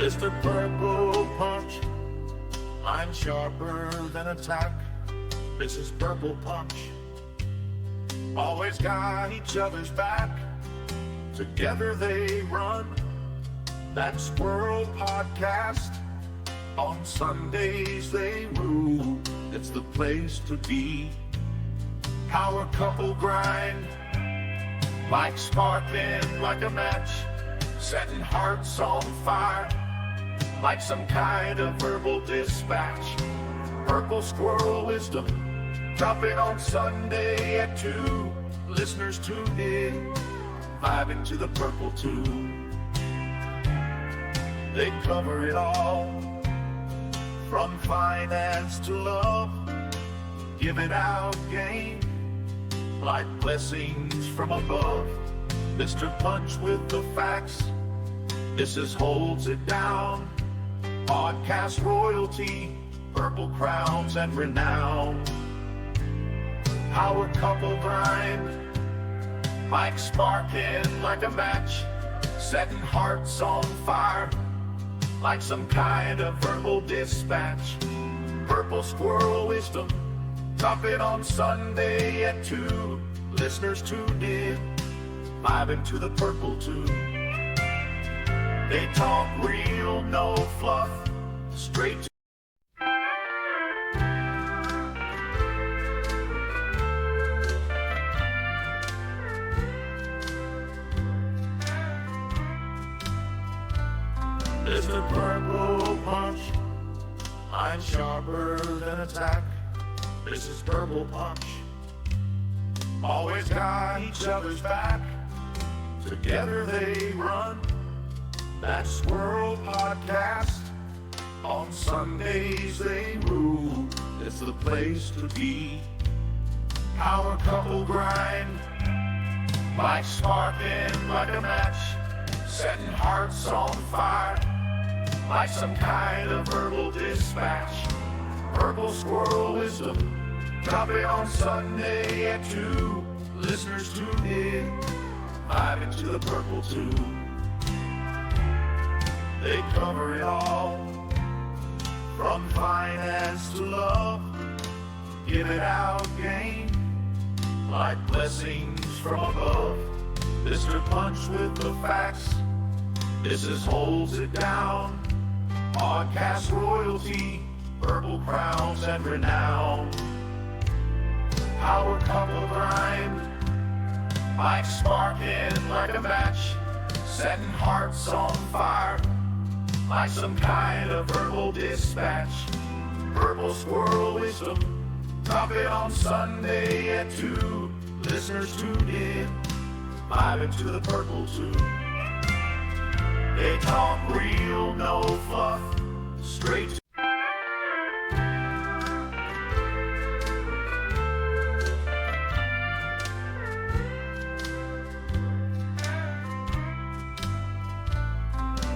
Mr. Purple Punch, line sharper than a tack. Mrs. Purple Punch, always got each other's back. Together they run that Squirrel Podcast. On Sundays they rule, it's the place to be. Power couple grind, like sparkling like a match, setting hearts on fire, like some kind of verbal dispatch. Purple Squirrel Wisdom, drop it on Sunday at 2. Listeners tune in, vibing to the Purple Tune. They cover it all, from finance to love, giving out game like blessings from above. Mr. Punch with the facts, this is Holds It Down. Podcast royalty, purple crowns and renown. Power couple grind, mic sparking like a match, setting hearts on fire like some kind of verbal dispatch. Purple Squirrel Wisdom, drop it on Sunday at 2. Listeners tuned in, vibing to the Purple Tune. They talk real, no fluff, straight to Mr. Purple Punch, line sharper than a tack. Mrs. Purple Punch, always got each other's back. Together they run that Squirrel Podcast. On Sundays they rule, it's the place to be. Power couple grind, mic sparking like a match, setting hearts on fire like some kind of verbal dispatch. Purple Squirrel Wisdom, drop it on Sunday at 2. Listeners tune in, vibing to the Purple Tune. They cover it all, from finance to love, give it out game like blessings from above. Mr. Punch with the facts, this is Holds It Down. Podcast royalty, purple crowns and renown. Power couple grind, mic sparking like a match, setting hearts on fire like some kind of verbal dispatch. Purple Squirrel Wisdom, drop it on Sunday at 2. Listeners tune in, vibing to the Purple Tune. They talk real, no fluff, straight to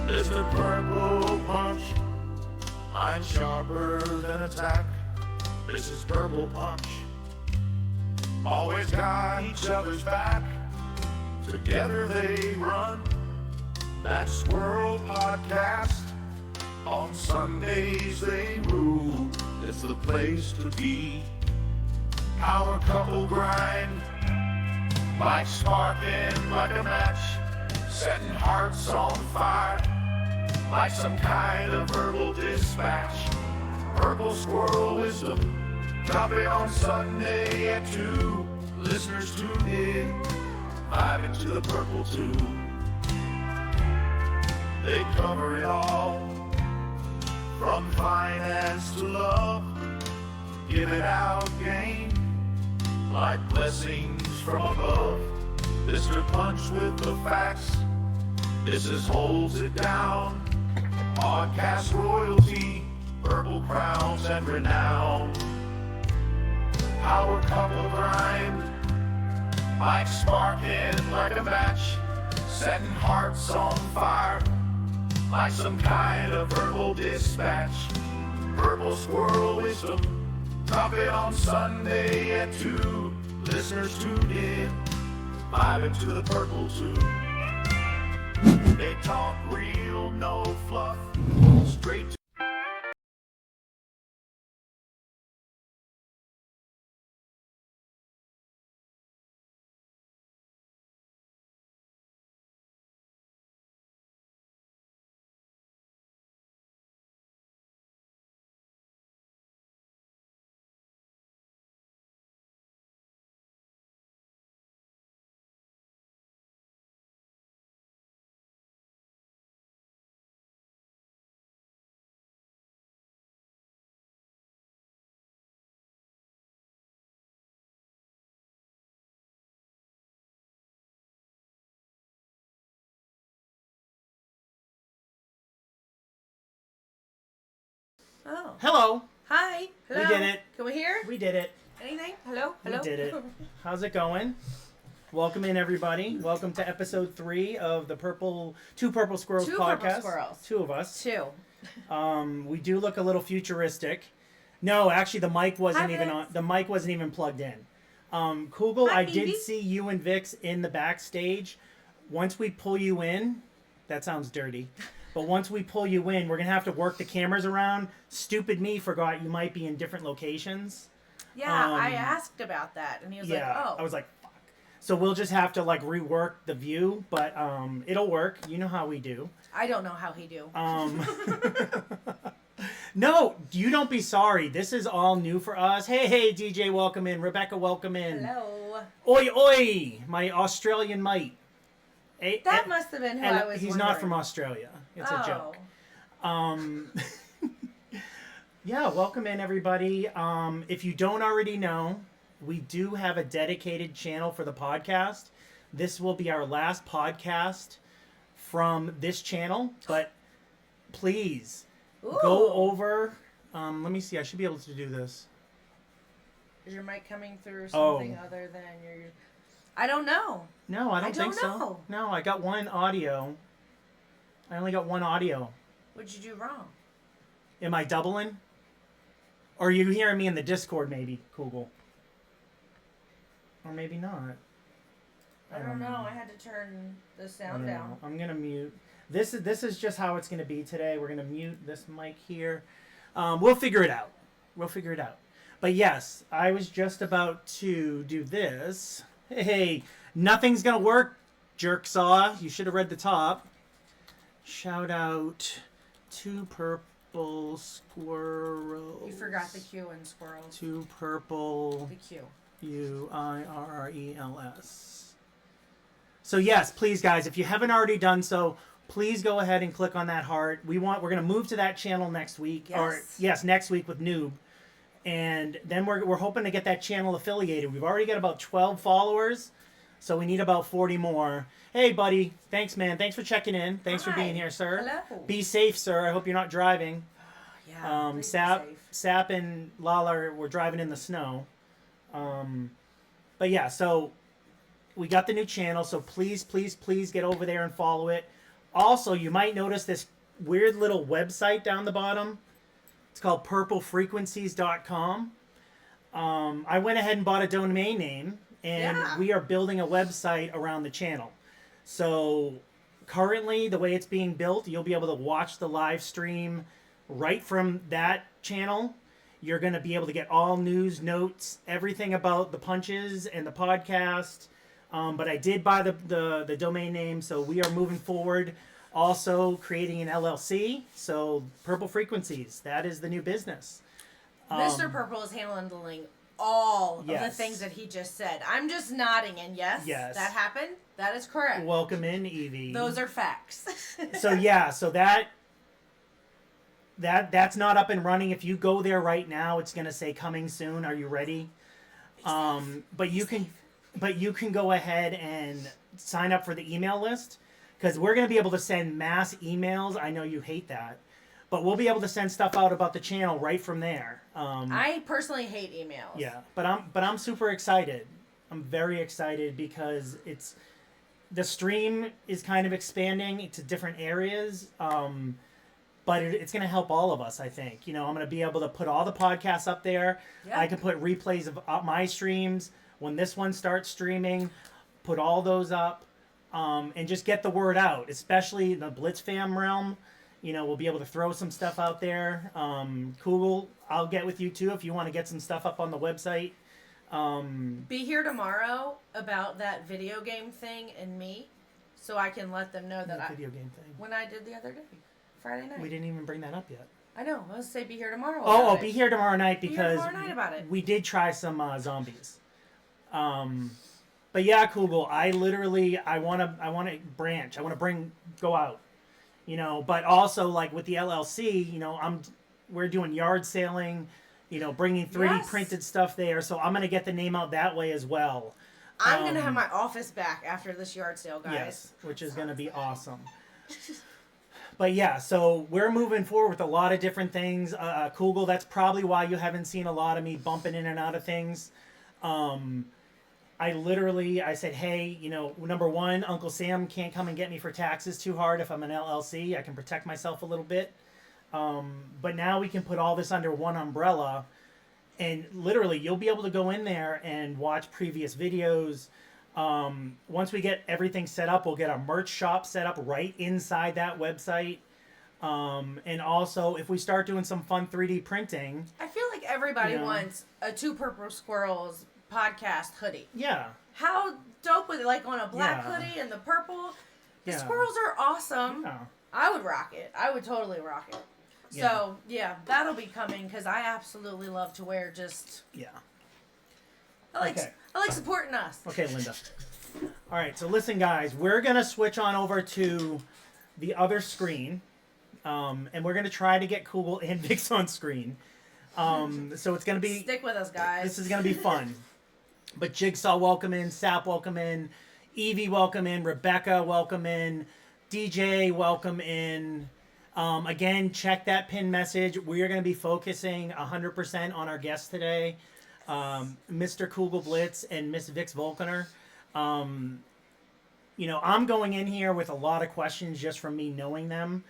Mr. Purple Punch, line sharper than a tack. Mrs. Purple Punch, always got each other's back. Together they run that Squirrel Podcast. On Sundays they rule, it's the place to be. Power couple grind, mic sparking like a match, setting hearts on fire like some kind of verbal dispatch. Purple Squirrel Wisdom, drop it on Sunday at 2. Listeners tune in, vibing to the Purple Tune. They cover it all, from finance to love, give it out game like blessings from above. Mr. Punch with the facts, this is Holds It Down. Podcast royalty, purple crowns and renown. Power couple grind, mic sparking like a match, setting hearts on fire like some kind of verbal dispatch. Purple Squirrel Wisdom, drop it on Sunday at 2. Listeners tune in, vibing to the Purple Tune. They talk real, no fluff. Straight to Oh. Hello. Hi. Hello. We did it. Can we hear? We did it. Anything? Hello? Hello? We did it. How's it going? Welcome in, everybody. Welcome to episode 3 of the Two Purple Squirrels Two podcast. Purple Squirrels. Two of us. Two. We do look a little futuristic. No, actually, the mic wasn't Hi, even Vince. on. The mic wasn't even plugged in. Kugel, Hi, I did baby. see you and Vix in the backstage. Once we pull you in, that sounds dirty. But once we pull you in, we're going to have to work the cameras around. Stupid me forgot you might be in different locations. Yeah, I asked about that, and he was like, oh. I was like, fuck. So we'll just have to, like, rework the view, but it'll work. You know how we do. I don't know how he do. No, you don't be sorry. This is all new for us. Hey, DJ, welcome in. Rebecca, welcome in. Hello. Oi, oi, my Australian mate. That must have been who I was He's wondering. not from Australia. It's a joke. Oh. Yeah, welcome in, everybody. If you don't already know, we do have a dedicated channel for the podcast. This will be our last podcast from this channel, but please go over. Let me see. I should be able to do this. Is your mic coming through something other than your... I don't know. No, I don't think so. know. No, I got one audio. I only got one audio. What'd you do wrong? Am I doubling? Or are you hearing me in the Discord, maybe, Kugel? Or maybe not. I don't know. I had to turn the sound down. I'm going to mute. This is just how it's going to be today. We're going to mute this mic here. We'll figure it out. But yes, I was just about to do this. Hey, nothing's going to work, jerk saw. You should have read the top. Shout out to Purple Squirrels. You forgot the Q in squirrels. Two Purple The Q. UIRRELS. So yes, please guys, if you haven't already done so, please go ahead and click on that heart. We're going to move to that channel next week. Next week with Noob. And then we're hoping to get that channel affiliated. We've already got about 12 followers, so we need about 40 more. Hey, buddy. Thanks, man. Thanks for checking in. Thanks for being here, sir. Hello. Be safe, sir. I hope you're not driving. Yeah, please be Sap, safe. Sap and Lala were driving in the snow. But yeah, so we got the new channel, so please get over there and follow it. Also, you might notice this weird little website down the bottom. It's called purplefrequencies.com. I went ahead and bought a domain name, and we are building a website around the channel. So currently, the way it's being built, you'll be able to watch the live stream right from that channel. You're going to be able to get all news, notes, everything about the punches and the podcast. But I did buy the domain name, so we are moving forward. Also creating an LLC, so Purple Frequencies. That is the new business. Mr. Purple is handling all of the Yes. things that he just said. I'm just nodding, and yes, that happened. That is correct. Welcome in, Evie. Those are facts. So that's not up and running. If you go there right now, it's gonna say coming soon. Are you ready? But you can go ahead and sign up for the email list, because we're gonna be able to send mass emails. I know you hate that, but we'll be able to send stuff out about the channel right from there. I personally hate emails. Yeah, but I'm super excited. I'm very excited because the stream is kind of expanding to different areas. But it's going to help all of us, I think. I'm going to be able to put all the podcasts up there. Yeah. I can put replays of my streams. When this one starts streaming, put all those up. and just get the word out, especially in the Blitz fam realm. You know, we'll be able to throw some stuff out there. Kugel, I'll get with you too if you want to get some stuff up on the website. Be here tomorrow about that video game thing and me, so I can let them know that video game thing. When I did the other day, Friday night. We didn't even bring that up yet. I know. I was say be here tomorrow. Oh, be here tomorrow night Be here because tomorrow night about it. we did try some zombies. But yeah, Kugel, I want to branch. I want to go out. You know, but also like with the LLC, you know, we're doing yard sailing, you know, bringing 3D printed stuff there. So I'm going to get the name out that way as well. I'm going to have my office back after this yard sale, guys. Yes, which is going to be awesome. But yeah, so we're moving forward with a lot of different things. Kugel, that's probably why you haven't seen a lot of me bumping in and out of things. I said, hey, you know, number one, Uncle Sam can't come and get me for taxes too hard if I'm an LLC. I can protect myself a little bit. But now we can put all this under one umbrella. And literally, you'll be able to go in there and watch previous videos. Once we get everything set up, we'll get a merch shop set up right inside that website. And also, if we start doing some fun 3D printing... I feel like everybody wants a Two Purple Squirrels podcast hoodie. Yeah. How dope would it, like on a black hoodie and the purple? The squirrels are awesome. Yeah. I would rock it. I would totally rock it. Yeah. So, yeah, that'll be coming because I absolutely love to wear just... Yeah. I like supporting us. Okay, Linda. All right, so listen, guys. We're going to switch on over to the other screen, and we're going to try to get Kugel and Vix on screen. So it's going to be... Stick with us, guys. This is going to be fun. But Jigsaw, welcome in. Sap, welcome in. Evie, welcome in. Rebecca, welcome in. DJ, welcome in. Again, check that pin message. We are going to be focusing 100% on our guests today, Mr. Kugelblitz and Miss Vix Volkaner. You know, I'm going in here with a lot of questions just from me knowing them.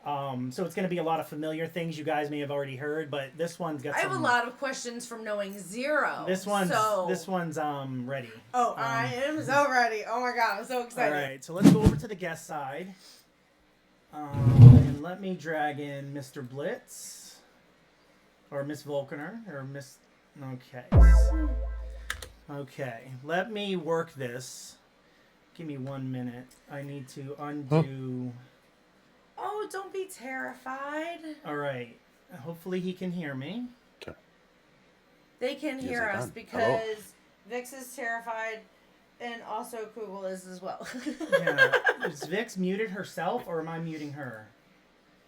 So it's going to be a lot of familiar things you guys may have already heard, but this one's got I have a lot of questions from knowing zero. This one's ready. Oh, I am so ready. Oh my god, I'm so excited. All right, so let's go over to the guest side. And let me drag in Mr. Blitz or Miss Volkaner or Miss... Okay, let me work this. Give me 1 minute. I need to undo... Oh, don't be terrified. All right. Hopefully he can hear me. Okay. They can hear us because Vix is terrified and also Kugel is as well. Yeah. Is Vix muted herself or am I muting her?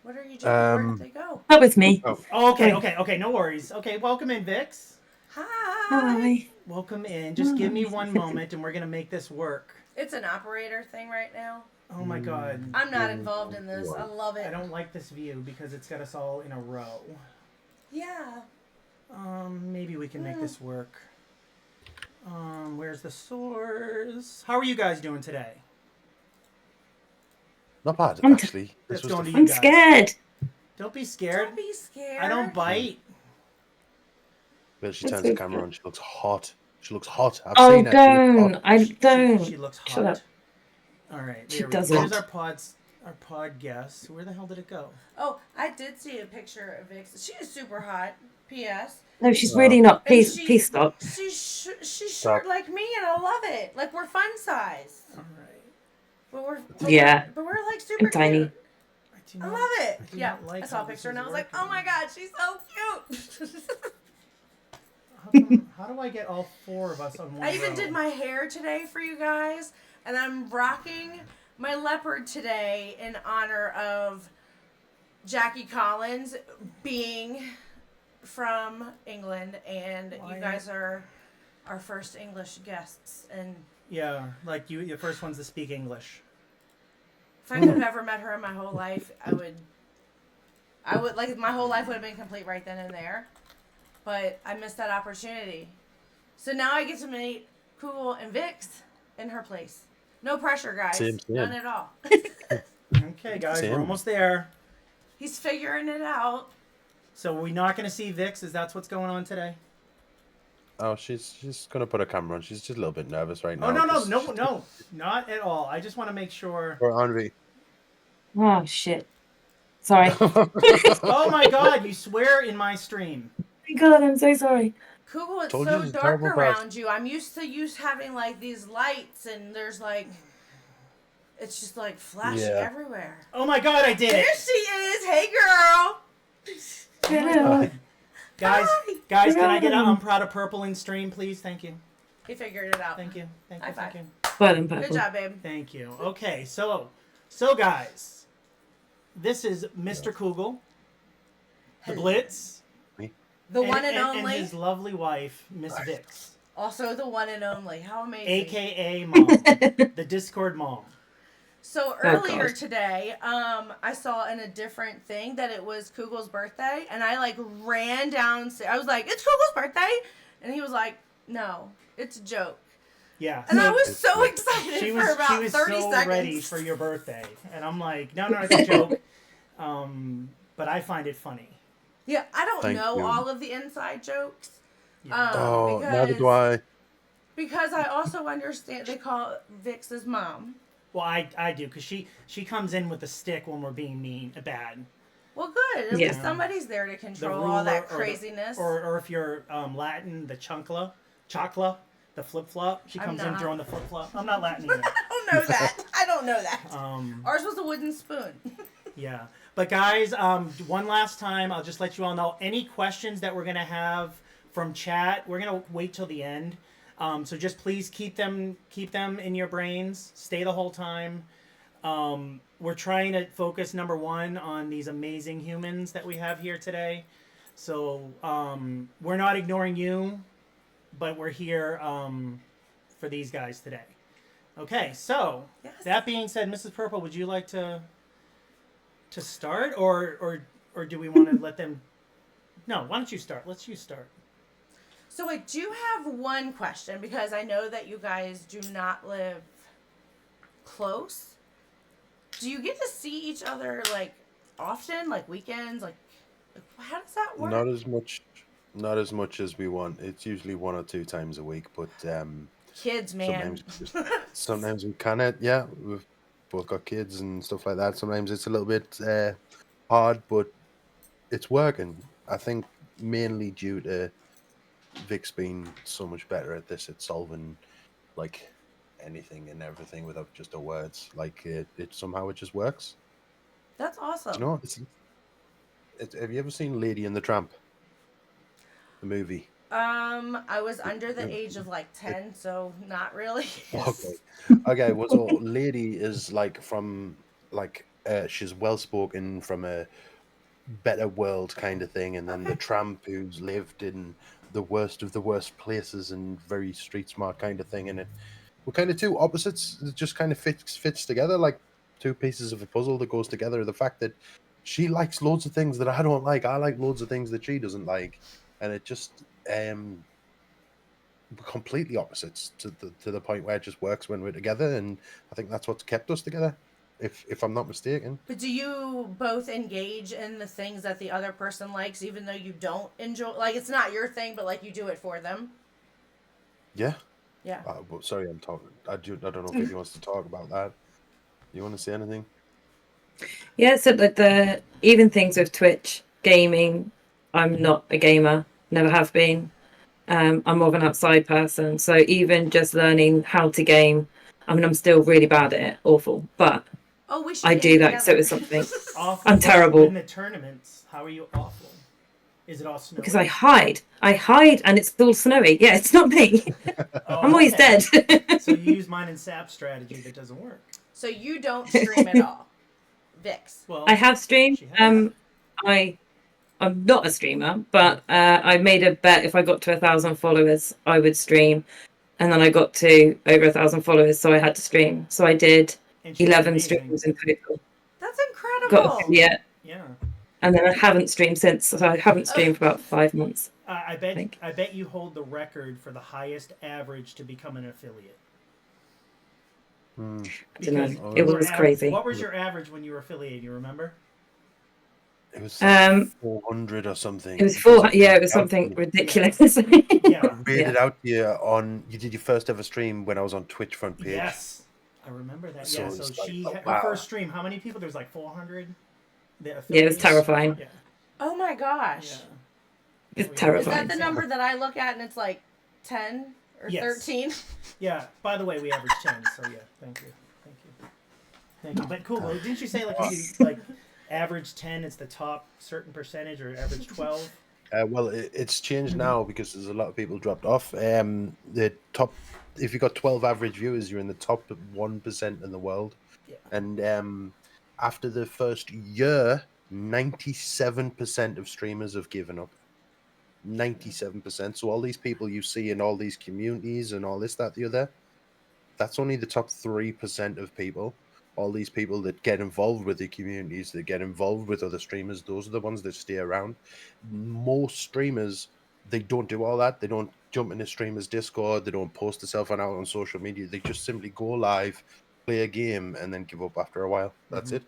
What are you doing? Where did they go? That was me. Oh, okay. No worries. Okay, welcome in, Vix. Hi. Welcome in. Just give me 1 moment and we're going to make this work. It's an operator thing right now. Oh my god. I'm not involved in this. I love it. I don't like this view because it's got us all in a row. Yeah. Maybe we can make this work. Where's the source? How are you guys doing today? Not bad, actually. I'm scared. Don't be scared. Don't be scared. I don't bite. Well, she turns the camera on. She looks hot. She looks hot. I've seen her. Don't. I don't. She looks hot. Shut up. All right. She doesn't. Here's our pod guest. Where the hell did it go? Oh, I did see a picture of Vix. She is super hot. P.S. No, she's really not. Please stop. She's short like me, and I love it. Like we're fun size. All right. But we're like super I'm tiny. cute. I love it. Yeah, I saw a picture and I was like, oh my god, she's so cute. How do I get all 4 of us on one I even row? did my hair today for you guys, and I'm rocking my leopard today in honor of Jackie Collins being from England, and you guys are our first English guests. And yeah, like you, the first ones to speak English. If I could have ever met her in my whole life, I would like my whole life would have been complete right then and there. But I missed that opportunity. So now I get to meet Kugel and Vix in her place. No pressure, guys. Same. None at all. Okay, guys, we're almost there. He's figuring it out. So we're not going to see Vix? Is that what's going on today? Oh, she's gonna put a camera on. She's just a little bit nervous right now. Oh, no, Just- not at all. I just want to make sure. Or Envy. Oh shit. Sorry. Oh my God, you swear in my stream. God, I'm so sorry. Kugel, it's Told you so it's a dark terrible around you. I'm used to having like these lights, and there's like, it's just like flashing Yeah. everywhere. Oh my God, I did There it. she is. Hey, girl. Hello. Guys, Hi. can I get I'm proud of purple in stream, please? Thank you. He figured it out. Thank you. Thank High you. Thank five. you. Well done, Good Purple. job, babe. Thank you. Okay, so guys, this is Mr. Kugel, the Blitz, The one and only. and his lovely wife, Miss Vix, Also the one and only. How amazing. aka Mom, the Discord Mom. So earlier God. today, I saw in a different thing that it was Kugel's birthday, and I like ran downstairs. I was like, "It's Kugel's birthday," and he was like, "No, it's a joke." Yeah. And I so was so excited she for was about 30 so seconds. ready for your birthday, and I'm like, no, it's a joke. But I find it funny. Yeah, I don't Thank know you. all of the inside jokes. Yeah. Oh, neither because, do I. Because I also understand they call Vix's mom. Well, I do, because she comes in with a stick when we're being mean, bad. Well, good. At Yeah. least somebody's there to The control ruler all that or the- craziness. or if you're Latin, the chakla, the flip flop. She I'm comes in not. throwing the flip flop. I'm not Latin either. I don't know that. I don't know that. Um, Ours was a wooden spoon. yeah, but guys, one last time, I'll just let you all know any questions that we're gonna have from chat. We're gonna wait till the end. So just please keep them in your brains. Stay the whole time. We're trying to focus number one on these amazing humans that we have here today. So we're not ignoring you, but we're here for these guys today. Okay, so Yes. that being said, Mrs. Purple, would you like to start, or do we want to let them? No, why don't you start? Let's you start. So I do have one question because I know that you guys do not live close. Do you get to see each other like often, like weekends, like how does that work? Not as much as we want. It's usually 1 or 2 times a week, but Kids, man. sometimes we can. Yeah, we've both got kids and stuff like that. Sometimes it's a little bit hard, but it's working. I think mainly due to Vic's being so much better at this, at solving like anything and everything without just the words. Like it somehow it just works. That's awesome. You know, have you ever seen Lady and the Tramp? The movie. I was under the age of like 10, so not really. Okay. Well, so Lady is like from like she's well spoken from a better world kind of thing, and then the tramp who's lived in the worst of the worst places and very street smart kind of thing. And we're kind of two opposites. It just kind of fits together like 2 pieces of a puzzle that goes together. The fact that she likes loads of things that I don't like, I like loads of things that she doesn't like, and it just completely opposites to the point where it just works when we're together. And I think that's what's kept us together, if I'm not mistaken. But do you both engage in the things that the other person likes, even though you don't enjoy? Like it's not your thing, but like you do it for them. Yeah. Yeah. But sorry, I'm talking. I don't know if Vicky wants to talk about that. You want to say anything? Yeah, so the even things with Twitch gaming, I'm not a gamer, never have been. I'm more of an outside person, so even just learning how to game, I mean, I'm still really bad at it, awful, but Oh, we should. I game do that, so together. it's something. Awful. I'm terrible. In the tournaments, how are you awful? Is it all snowy? Because I hide, and it's all snowy. Yeah, it's not me. Oh, I'm always okay. dead. So you use mine and sap strategy that doesn't work. So you don't stream at all, Vix. Well, I have streamed. she has. I'm not a streamer, but I made a bet if I got to 1,000 followers, I would stream. And then I got to over 1,000 followers, so I had to stream. So I did And she's 11 amazing. streams in total. That's incredible. Got a yeah, Yeah. and then I haven't streamed since. So I haven't streamed for about 5 months. I bet you hold the record for the highest average to become an affiliate. I don't Because know. It was crazy. What was your average when you were affiliated? You remember? It was like Um, 400 or something. it was Because I yeah, it was read out to something you- ridiculous. Yeah. I read Yeah. it out to you on. You did your first ever stream when I was on Twitch front page. Yes. I remember that. So Yeah. it's So like, she oh, her wow. first stream. How many people? There's like 400. Yeah, it was terrifying. Yeah. Oh my gosh. Yeah. It's Yeah. Is terrifying. that the number that I look at and it's like 10 or Yes. 13? Yeah. By the way, we average 10. So yeah. Thank you. Thank you. Thank you. But cool. Well, didn't you say like you do, like average 10? It's the top certain percentage, or average 12? Well, it's changed now because there's a lot of people dropped off. The top, if you got 12 average viewers, you're in the top 1% in the world. Yeah. And after the first year, 97% of streamers have given up. 97%. So all these people you see in all these communities and all this, that, the other, that's only the top 3% of people. All these people that get involved with the communities, that get involved with other streamers, those are the ones that stay around. Most streamers, they don't do all that. They don't jump into streamers' Discord. They don't post themselves out on social media. They just simply go live, play a game, and then give up after a while. That's it.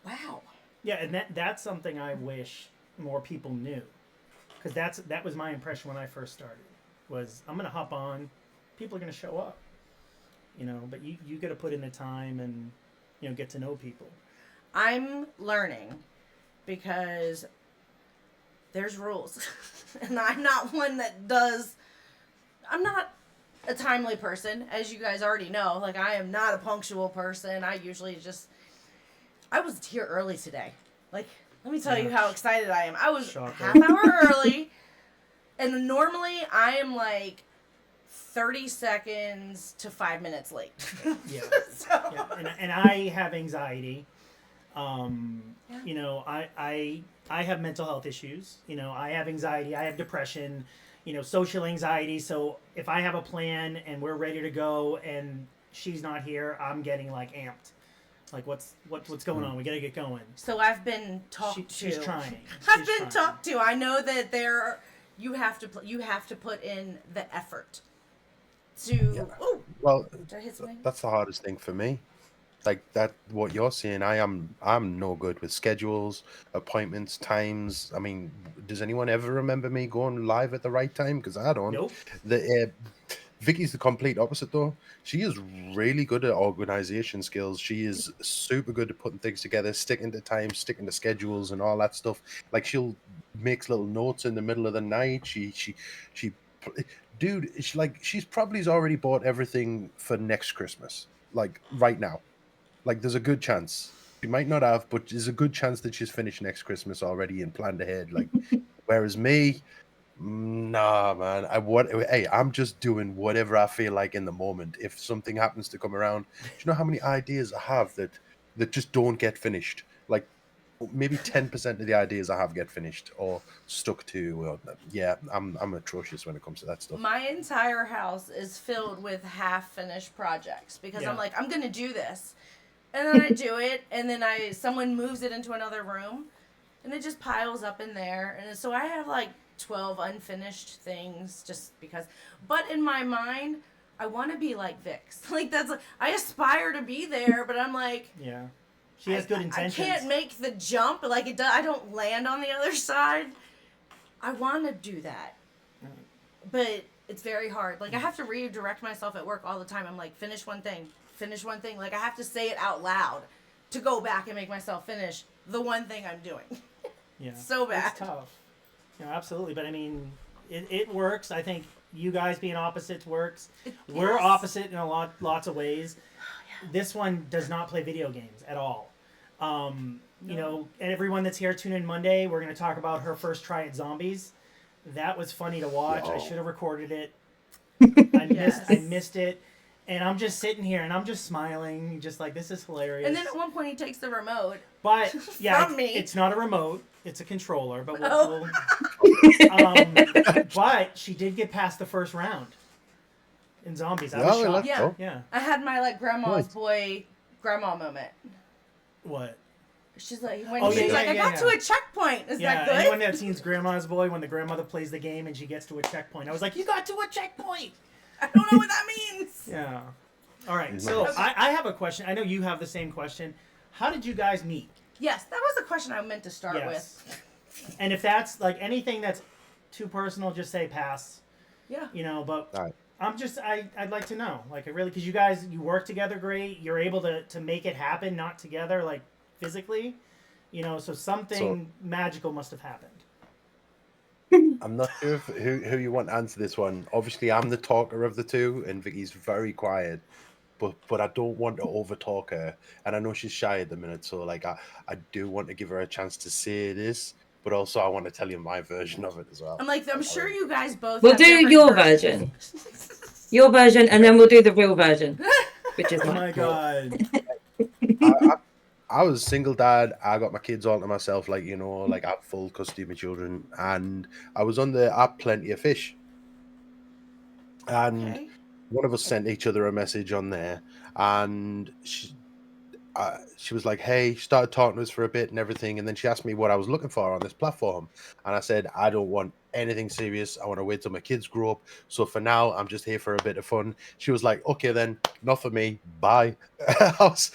Wow. Yeah, and that's something I wish more people knew, because that was my impression when I first started. Was I'm gonna hop on, people are gonna show up, but you got to put in the time and get to know people. I'm learning because there's rules. And I'm not one that does. I'm not a timely person, as you guys already know. Like, I am not a punctual person. I usually I was here early today. Like, let me tell you how excited I am. I was Shocker. half hour early. And normally I am like 30 seconds to 5 minutes late. Yeah. So, Yeah. And I have anxiety. I have mental health issues. I have anxiety. I have depression. Social anxiety. So if I have a plan and we're ready to go and she's not here, I'm getting like amped. Like what's going on? We gotta get going. so I've been talked to. She's trying. I've She's been trying. talked to. I know that you have to put in the effort to. Yeah. Oh, Well, did I hit something? that's the hardest thing for me. Like that, what you're saying, I'm no good with schedules, appointments, times. I mean, does anyone ever remember me going live at the right time? Because I don't. Nope. Vicky's the complete opposite though. She is really good at organization skills. She is super good at putting things together, sticking to time, sticking to schedules and all that stuff. Like she'll makes little notes in the middle of the night. Dude, she's probably already bought everything for next Christmas. Like right now. Like there's a good chance. She might not have, but there's a good chance that she's finished next Christmas already and planned ahead. Like whereas me, nah, man. I'm just doing whatever I feel like in the moment. If something happens to come around, do you know how many ideas I have that just don't get finished? Like maybe 10% of the ideas I have get finished or stuck to. Yeah, I'm atrocious when it comes to that stuff. My entire house is filled with half-finished projects because Yeah. I'm like, I'm gonna do this, and then I do it, and then someone moves it into another room, and it just piles up in there, and so I have like 12 unfinished things just because. But in my mind, I want to be like Vix. Like I aspire to be there, but I'm like, Yeah. She has good intentions. I can't make the jump. Like I don't land on the other side. I want to do that, but it's very hard. Like I have to redirect myself at work all the time. I'm like, finish one thing. Like I have to say it out loud to go back and make myself finish the one thing I'm doing. Yeah. So bad. It's tough. Absolutely. But I mean, it works. I think you guys being opposites works. We're Yes. opposite in lots of ways. This one does not play video games at all. And everyone that's here, tune in Monday. We're going to talk about her first try at zombies. That was funny to watch. I should have recorded it. I missed it. And I'm just sitting here and I'm just smiling, just like, this is hilarious. And then at one point he takes the remote. But yeah, From me. it's not a remote; it's a controller. But Oh. but she did get past the first round in zombies. I was Oh, shocked. Yeah. cool. Yeah. I had my like grandma's Nice. boy grandma moment. What? She's like when Oh, she's yeah, like, yeah, I got yeah. to a checkpoint. Is Yeah. that good? Anyone that seen Grandma's Boy, when the grandmother plays the game and she gets to a checkpoint, I was like, "You got to a checkpoint." I don't know what that means. Yeah. All right. So I have a question. I know you have the same question. How did you guys meet? Yes, that was the question I meant to start Yes. with. And if that's like anything that's too personal, just say pass. Yeah. You know, but All right. I'd like to know, like, I really, because you guys, you work together great. You're able to make it happen, not together, like physically. You know, so something magical must have happened. I'm not sure who you want to answer this one. Obviously, I'm the talker of the two, and Vicky's very quiet. But I don't want to overtalk her, and I know she's shy at the minute. So like I do want to give her a chance to say this, but also I want to tell you my version of it as well. I'm sure you guys both. We'll have do different your versions. your version, and then we'll do the real version, which is Oh mine. my god. I was a single dad. I got my kids all to myself, like, you know, like I have full custody of my children, and I was on the app Plenty of Fish, and Okay. one of us sent each other a message on there, and she was like, "Hey," she started talking to us for a bit and everything, and then she asked me what I was looking for on this platform, and I said, "I don't want anything serious. I want to wait till my kids grow up. So for now, I'm just here for a bit of fun." She was like, "Okay, then, not for me. Bye." I was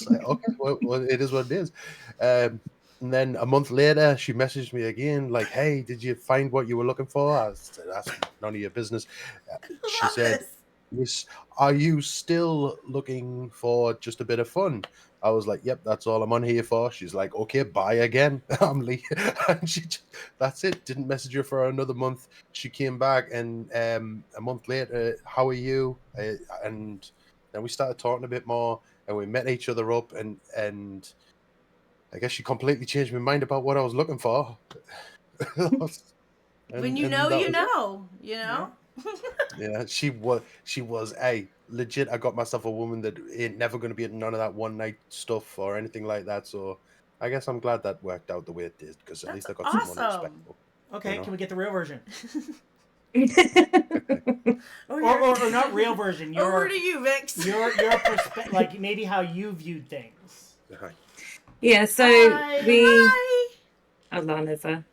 like, "Okay, well, it is what it is." And then a month later, she messaged me again, like, "Hey, did you find what you were looking for?" I said, "That's none of your business." She Love said, this. "Yes, are you still looking for just a bit of fun?" I was like, "Yep, that's all I'm on here for." She's like, "Okay, bye again." I'm leaving. And that's it. Didn't message her for another month. She came back, and a month later, "How are you?" And then we started talking a bit more, and we met each other up, and I guess she completely changed my mind about what I was looking for. When you know, that you was it. know. You know. Yeah, she was a legit. I got myself a woman that ain't never going to be at none of that one night stuff or anything like that. So I guess I'm glad that worked out the way it did, because at That's least I got someone awesome. respectful. Okay, know? can we get the real version? Oh, Or not real version. Over to you, Vix. Your perspective, like maybe how you viewed things. Right. Yeah, so Hi. we. Hi. Oh, Lana's there.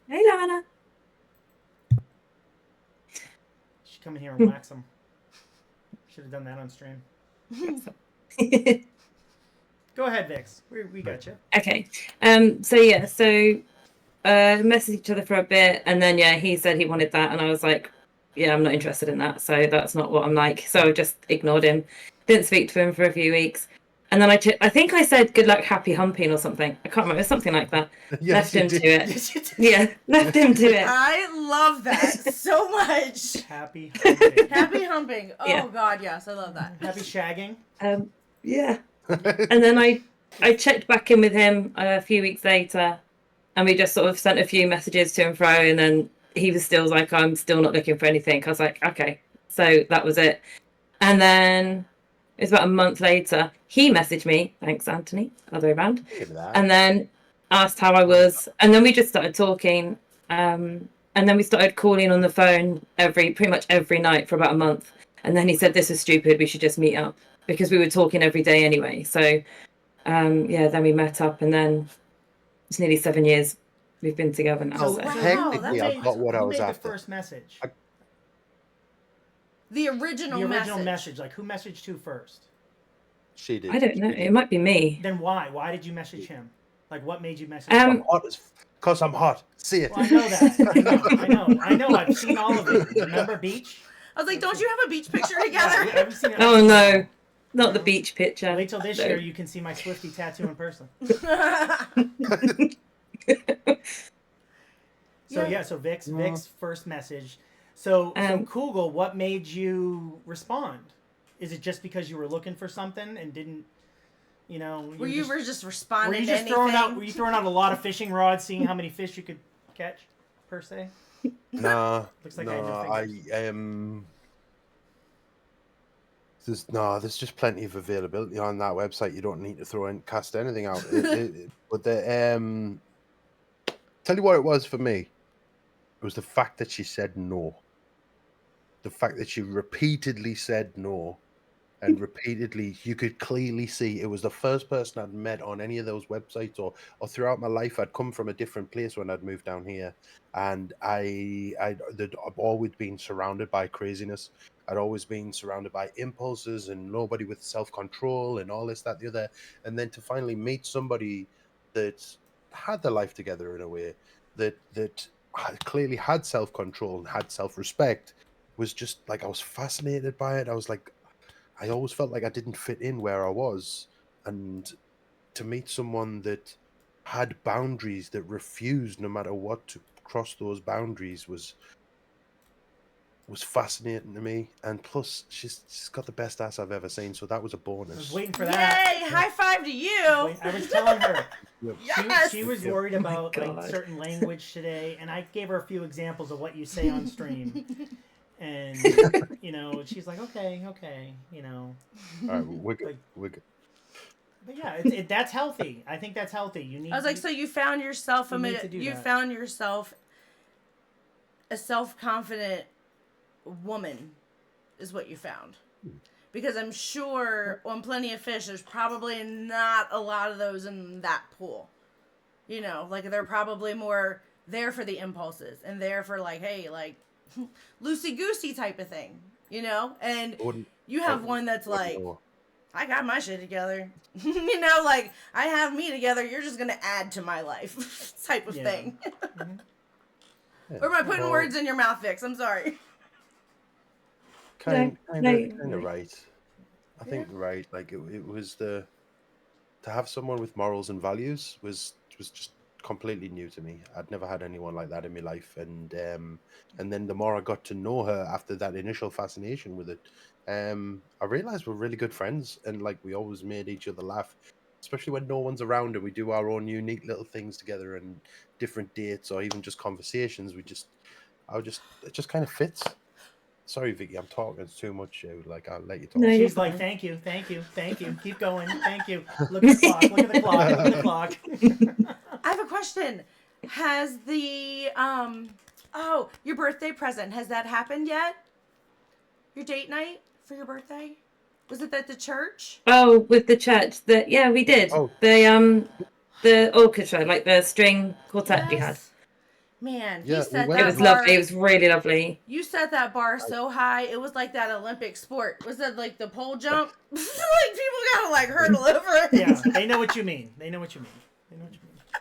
Hey, Lana. Should come in here and wax them. Should have done that on stream. Go ahead, Vix. We got you. Okay. So yeah. So messaged each other for a bit, and then yeah, he said he wanted that, and I was like, yeah, I'm not interested in that. So that's not what I'm like. So I just ignored him. Didn't speak to him for a few weeks. And then I think I said good luck, happy humping or something. I can't remember, something like that. Yes, Left him you to it. Yes, you did. Yeah, left him to it. I love that so much. Happy humping. Happy humping. Oh Yeah. God, yes, I love that. Happy shagging. Yeah. And then I checked back in with him a few weeks later, and we just sort of sent a few messages to and fro, and then he was still like, I'm still not looking for anything. I was like, okay. So that was it. And then it was about a month later, he messaged me, thanks Anthony, other way around, Look at that. and then asked how I was, and then we just started talking, and then we started calling on the phone pretty much every night for about a month, and then he said, this is stupid, we should just meet up, because we were talking every day anyway. So yeah, then we met up, and then it's nearly 7 years we've been together now. So So. technically, that's I got what I who was made after. the first message? The original, The original message. Like, who messaged who first? She did. I don't know, it might be me. Then why? Why did you message him? Like, what made you message I'm him? hot because I'm hot. See it. Well, I know that. I know. I've seen all of it. Remember Beach? I was like, don't you have a beach picture Yeah, together? I've seen it. Oh no, not the beach picture. Wait till this No. year, you can see my Swifty tattoo in person. So Vic's first message. So Kugel, what made you respond? Is it just because you were looking for something and didn't, you know? Were you just responding? Were you just to anything? Were you throwing out a lot of fishing rods, seeing how many fish you could catch, per se? Nah, Looks like I there's just plenty of availability on that website. You don't need to cast anything out. But tell you what it was for me. It was the fact that she said no. The fact that she repeatedly said no, and repeatedly, you could clearly see it was the first person I'd met on any of those websites, or throughout my life. I'd come from a different place when I'd moved down here, and I've always been surrounded by craziness. I'd always been surrounded by impulses and nobody with self control and all this, that, the other. And then to finally meet somebody that had their life together in a way that clearly had self control and had self respect was just like I was fascinated by it. I was like, I always felt like I didn't fit in where I was, and to meet someone that had boundaries, that refused no matter what to cross those boundaries, was fascinating to me. And plus, she's got the best ass I've ever seen, so that was a I was bonus. waiting for that. Yay! High five to you. I was telling her. Yep. Yes. She was Yep. worried about like God. certain language today, and I gave her a few examples of what you say on stream. And she's like, okay, All right, we're good. Like- We're good. But yeah, that's healthy. I think that's healthy. You need. I was like, so you found yourself You need to do you that. found yourself a self-confident woman is what you found. Because I'm sure on Plenty of Fish there's probably not a lot of those in that pool. Like they're probably more there for the impulses and there for like, hey, like loosey-goosey type of thing, And I wouldn't- you have one that's wouldn't like, know. I got my shit together. Like I have me together. You're just gonna add to my life, type of Yeah. thing. Yeah. Or am I putting Well, words in your mouth, Vix? I'm sorry. kind No, of right. I think right. Like it was to have someone with morals and values was just completely new to me. I'd never had anyone like that in my life, and then the more I got to know her after that initial fascination with it, I realized we're really good friends, and like we always made each other laugh, especially when no one's around and we do our own unique little things together and different dates or even just conversations. It just kind of fits. Sorry, Vicky, I'm talking too much. Like I'll let you talk. No, you're She's like, fine. thank you, keep going, thank you. Look at the clock. Look at the clock. Look at the clock. I have a question. Has the your birthday present, has that happened yet? Your date night for your birthday? Was it at the church? Oh, with the church, we did. Oh. The orchestra, like the string quartet we had. Man, Yeah, he we set went It that was and- bar. lovely. It was really lovely. You set that bar so high, it was like that Olympic sport. Was that like the pole jump? Like people gotta like hurdle over it. Yeah, they know what you mean.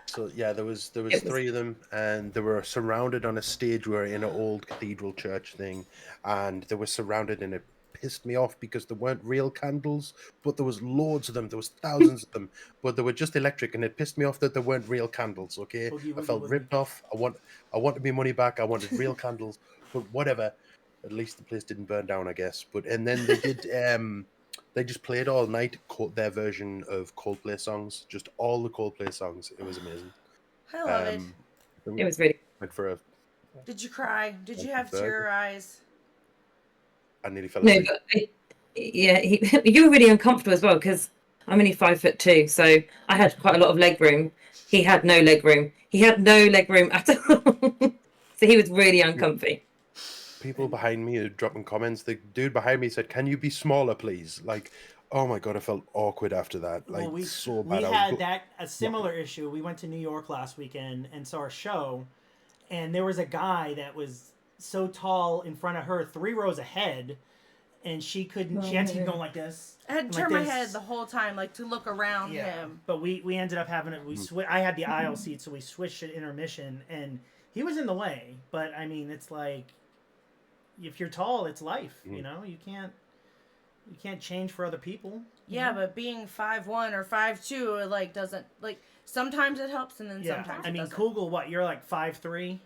So yeah, there was It was- three of them, and they were surrounded on a stage. We were in an old cathedral church thing, and they were surrounded, and it pissed me off because there weren't real candles, but there was loads of them. There was thousands of them, but they were just electric, and it pissed me off that there weren't real candles. Okay, Boogie, I woogie, felt woogie. ripped off. I wanted my money back. I wanted real candles, but whatever. At least the place didn't burn down, I guess. But and then they did. They just played all night their version of Coldplay songs, just all the Coldplay songs. It was amazing. I love it. It was really. Went for a. Did you cry? Did you have Burger. tear eyes? I nearly fell No, asleep. but you were really uncomfortable as well because I'm only 5'2", so I had quite a lot of leg room. He had no leg room. He had no leg room at all. So he was really uncomfy. People behind me are dropping comments. The dude behind me said, "Can you be smaller, please?" Like, oh my god, I felt awkward after that. Like, Well, so we bad. I was had a similar issue. We went to New York last weekend and saw a show, and there was a guy that was so tall in front of her, 3 rows ahead, and she couldn't. She had to keep going like this. I had and to like turn my this. head the whole time, like to look around him. But we ended up having it. I had the aisle seat, so we switched at intermission, and he was in the way. But I mean, it's like if you're tall, it's life. You know, you can't change for other people. Yeah, but being 5'1" or 5'2", it like doesn't like. Sometimes it helps, and then Yeah, sometimes I mean, it doesn't. Kugel, what you're like 5'3",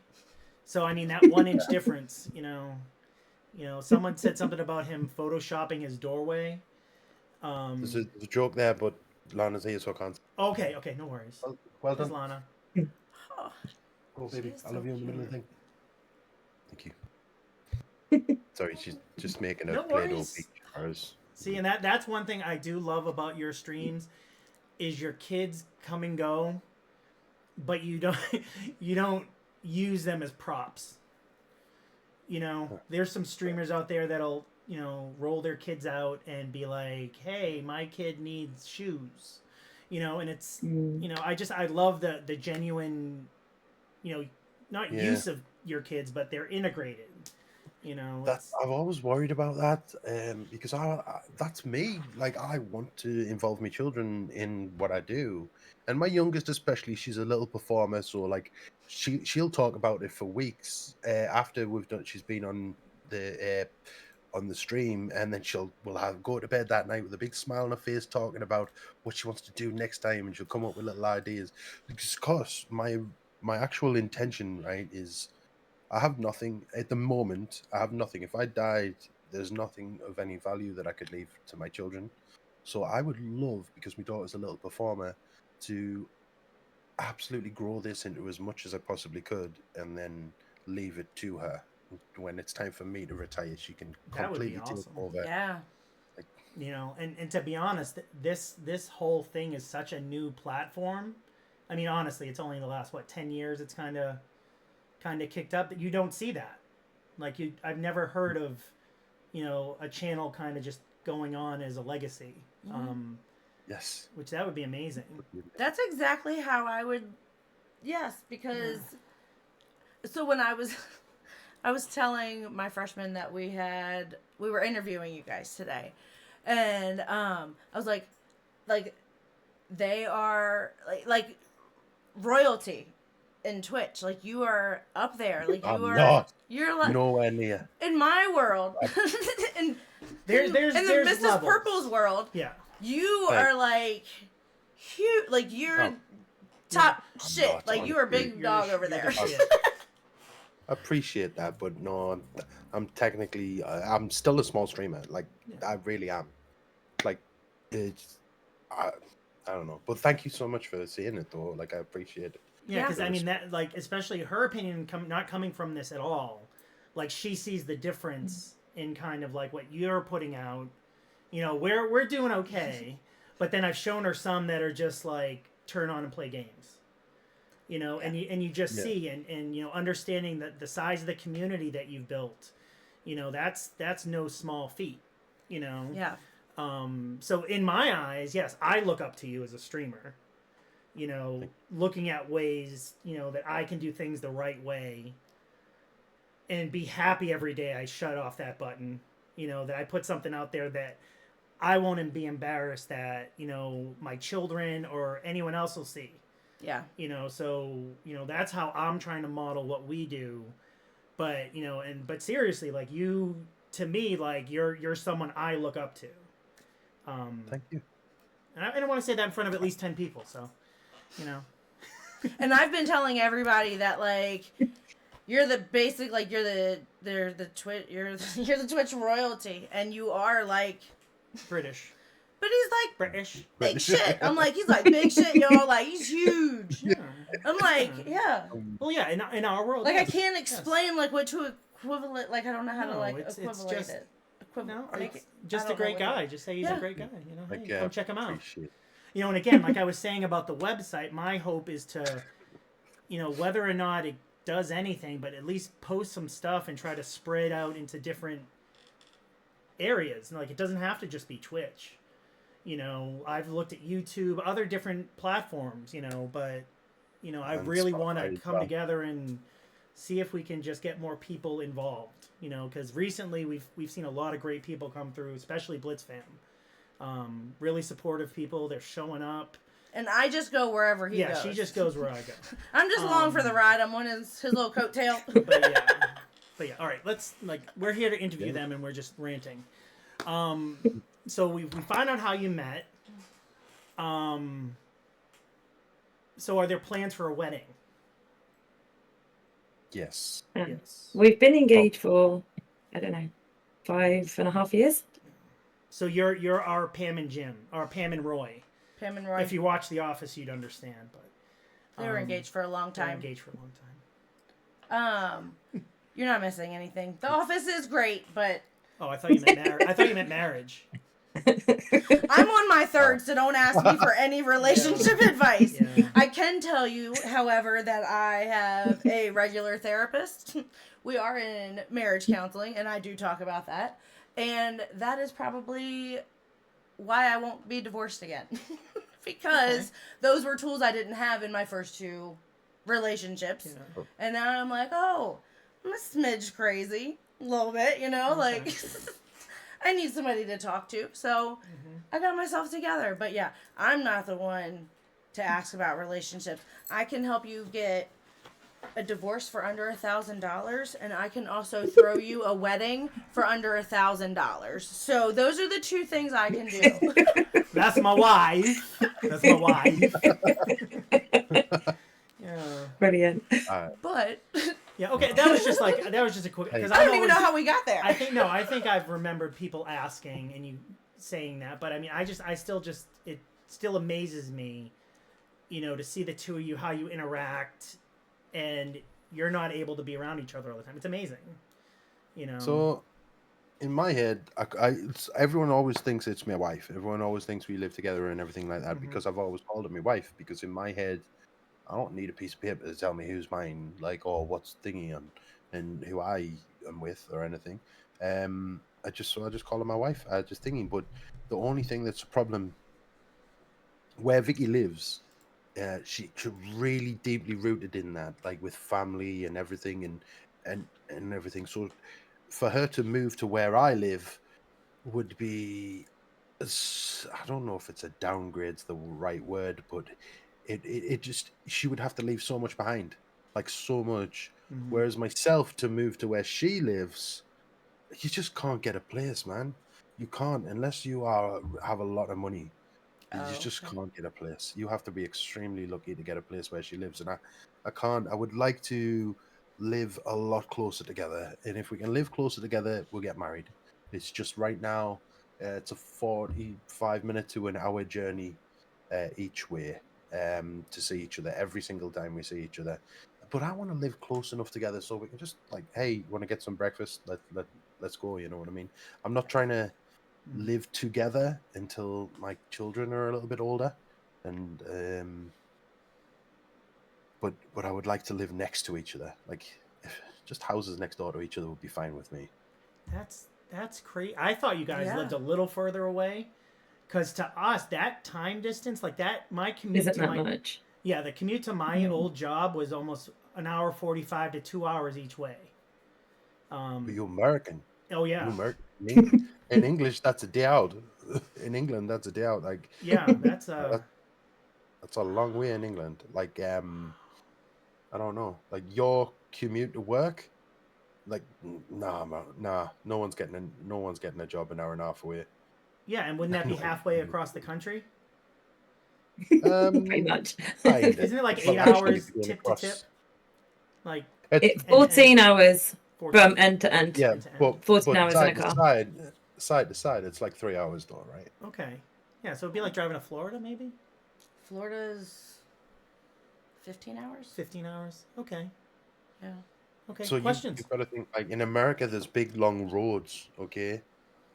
so I mean that 1 inch difference. You know, someone said something about him photoshopping his doorway. there's a joke there, but Lana's here, so I can't. Okay, no worries. Well There's done. Lana. Oh, Oh, baby, is I so love you in the middle of the cute. thing. Thank you. Sorry, she's just making a No Play-Doh worries. beach for us. See, and that's one thing I do love about your streams, is your kids come and go, but you don't use them as props. You know, there's some streamers out there that'll roll their kids out and be like, hey, my kid needs shoes, and it's, I love the genuine, not use of your kids, but they're integrated. I've always worried about that, because that's me. Like, I want to involve my children in what I do, and my youngest especially. She's a little performer, so like she'll talk about it for weeks after we've done. She's been on the stream, and then we'll go to bed that night with a big smile on her face, talking about what she wants to do next time, and she'll come up with little ideas. Because my actual intention, right, is I have nothing at the moment. I have nothing. If I died, there's nothing of any value that I could leave to my children. So I would love, because my daughter's a little performer, to absolutely grow this into as much as I possibly could, and then leave it to her. When it's time for me to retire, she can That would be completely awesome. take over. Yeah. And to be honest, this whole thing is such a new platform. I mean, honestly, it's only the last 10 years it's kind of kicked up, that you don't see that. Like, I've never heard of a channel kind of just going on as a legacy. Yes, Which that would be amazing. That's exactly how I would. Yes, because so when I was telling my freshmen that we were interviewing you guys today, and I was like they are like royalty in Twitch. Like, you are up there. Like, you're like nowhere near. in my world. in There's Mrs. levels. Purple's world. Yeah. You are like huge. Like, you're top shit. not, Like, you are big You're dog the- over you're there. the shit. I appreciate that, but no, I'm technically I'm still a small streamer. Like, I really am. Like, I don't know, but thank you so much for saying it, though. Like, I appreciate it. Yeah, because Yeah. I mean that, like, especially her opinion not coming from this at all. Like, she sees the difference in kind of like what you're putting out. We're doing okay, but then I've shown her some that are just like turn on and play games. And you just see and understanding the size of the community that you've built. That's no small feat. Yeah. So in my eyes, yes, I look up to you as a streamer. Looking at ways, that I can do things the right way and be happy every day I shut off that button, that I put something out there that I won't be embarrassed that, my children or anyone else will see. Yeah. So, that's how I'm trying to model what we do. But, but seriously, like, you, to me, like, you're someone I look up to. Thank you. And I don't want to say that in front of at least 10 people, so, And I've been telling everybody that, like, you're the basic, like, you're the Twitch royalty, and you are like British. But he's like British. big shit. I'm like, he's like big shit, yo. Like, he's huge. Yeah. I'm like, yeah. Well, yeah, in our world. Like, I yes. can't explain like what to equivalent. Like, I don't know how to No, like it's equivalent just- it. No, Make it's it- just I a don't know great what guy. it- Just say he's Yeah. a great guy. Hey, Like, come check him out. appreciate. And again, like I was saying about the website, my hope is to, whether or not it does anything, but at least post some stuff and try to spread out into different areas. And, like, it doesn't have to just be Twitch. I've looked at YouTube, other different platforms, but, I And really Spotify want to as come well. together and see if we can just get more people involved, because recently we've seen a lot of great people come through, especially Blitz fam. Really supportive people. They're showing up. And I just go wherever he goes. She just goes where I go. I'm just along for the ride. I'm on his little coattail. But yeah, all right. Let's, like, we're here to interview them, and we're just ranting. So we find out how you met. So are there plans for a wedding? Yes. Yes. We've been engaged for, I don't know, 5.5 years. So you're our Pam and Jim, or Pam and Roy. Pam and Roy. If you watch The Office, you'd understand. But they were engaged for a long they were time. engaged for a long time. You're not missing anything. The Office is great, but Oh, I thought you meant marriage. I thought you meant marriage. I'm on my third, so don't ask me for any relationship advice. Yeah. I can tell you, however, that I have a regular therapist. We are in marriage counseling, and I do talk about that. And that is probably why I won't be divorced again. Because those were tools I didn't have in my first 2 relationships. Yeah. And now I'm like, oh, I'm a smidge crazy. A little bit, like I need somebody to talk to. So I got myself together. But yeah, I'm not the one to ask about relationships. I can help you get a divorce for under $1,000, and I can also throw you a wedding for under $1,000. So those are the 2 things I can do. That's my wife. That's my wife. Yeah. Brilliant. But Yeah. Okay. That was just a quick. Because I don't even know how we got there. I think I've remembered people asking and you saying that, but I mean, it still amazes me, to see the 2 of you, how you interact, and you're not able to be around each other all the time. It's amazing. So, in my head, everyone always thinks it's my wife. Everyone always thinks we live together and everything like that because I've always called her my wife. Because in my head, I don't need a piece of paper to tell me who's mine, or what's thingy on, and who I am with or anything. I just call her my wife. I just thinking. But the only thing that's a problem where Vicky lives, she's really deeply rooted in that, like with family and everything and everything. So for her to move to where I live would be, I don't know if it's a downgrade's the right word, but it just, she would have to leave so much behind, like so much. Whereas myself, to move to where she lives, you just can't get a place, man. You can't unless you have a lot of money. You just can't get a place. You have to be extremely lucky to get a place where she lives, and I can't. I would like to live a lot closer together, and if we can live closer together, we'll get married. It's just right now, it's a 45-minute to an hour journey each way to see each other every single time we see each other. But I want to live close enough together so we can just like, hey, want to get some breakfast? Let's go. You know what I mean? I'm not trying to live together until my children are a little bit older, and but I would like to live next to each other. Like, just houses next door to each other would be fine with me. That's crazy. I thought you guys lived a little further away, because to us that time distance, like that, my commute Isn't to that my much? yeah, the commute to my old job was almost an hour 45 to 2 hours each way. But you're American. Oh yeah. You're American. In English, that's a day out. In England, that's a day out. Like, yeah, that's a long way in England. Like, I don't know. Like, your commute to work, like, nah, no one's getting a job an hour and a half away. Yeah, and wouldn't that be halfway across the country? Pretty much. Isn't it like 8 hours tip to tip? Like It's 14 hours 14. from end to end. Yeah, but 14 hours in a car. Side to side, it's like 3 hours though, right? Okay. Yeah, so it'd be like driving to Florida, maybe? Florida's 15 hours? 15 hours. Okay. Yeah. Okay, So questions? you've got to think, like, in America, there's big, long roads, okay?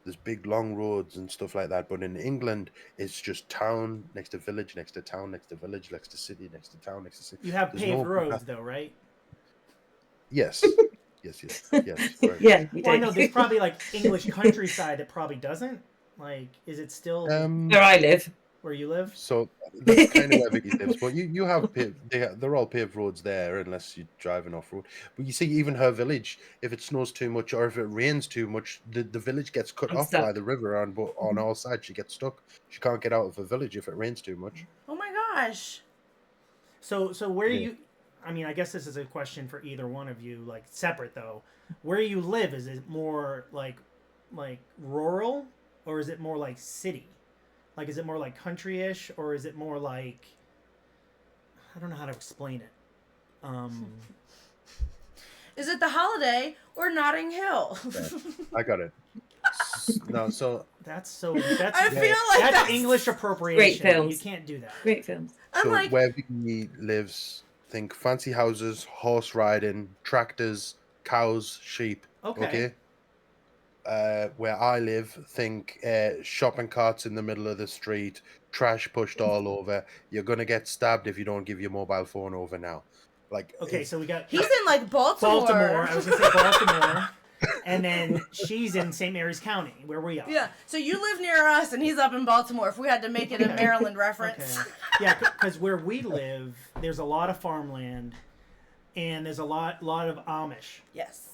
There's big, long roads and stuff like that. But in England, it's just town next to village, next to town, next to village, next to city, next to town, next to city. You have There's paved no- roads, though, right? Yes. Yes. Right. Yeah, you Well, I do. know there's probably like English countryside that probably doesn't. Like, is it still Where I live. where you live? So that's kind of where Vicky lives. But you have they're all paved roads there, unless you're driving off road. But you see, even her village, if it snows too much or if it rains too much, the village gets cut I'm off stuck. by the river on all sides. She gets stuck. She can't get out of the village if it rains too much. Oh my gosh. So where Yeah. you? I mean, I guess this is a question for either one of you, like separate though. Where you live, is it more like rural, or is it more like city? Like, is it more like country-ish, or is it more like, I don't know how to explain it. Is it the Holiday or Notting Hill? I got it. No, so I feel like that's that's English appropriation. Great films. You can't do that. Great films. I'm like, where Vicky lives, think fancy houses, horse riding, tractors, cows, sheep. Okay. Where I live, think shopping carts in the middle of the street, trash pushed all over. You're gonna get stabbed if you don't give your mobile phone over now. Like, Okay, so we got he's in like Baltimore. Baltimore. I was gonna say Baltimore. and then she's in St. Mary's County, where we are. Yeah. So you live near us, and he's up in Baltimore. If we had to make it a Maryland reference. Okay. Yeah, because where we live, there's a lot of farmland, and there's a lot of Amish. Yes.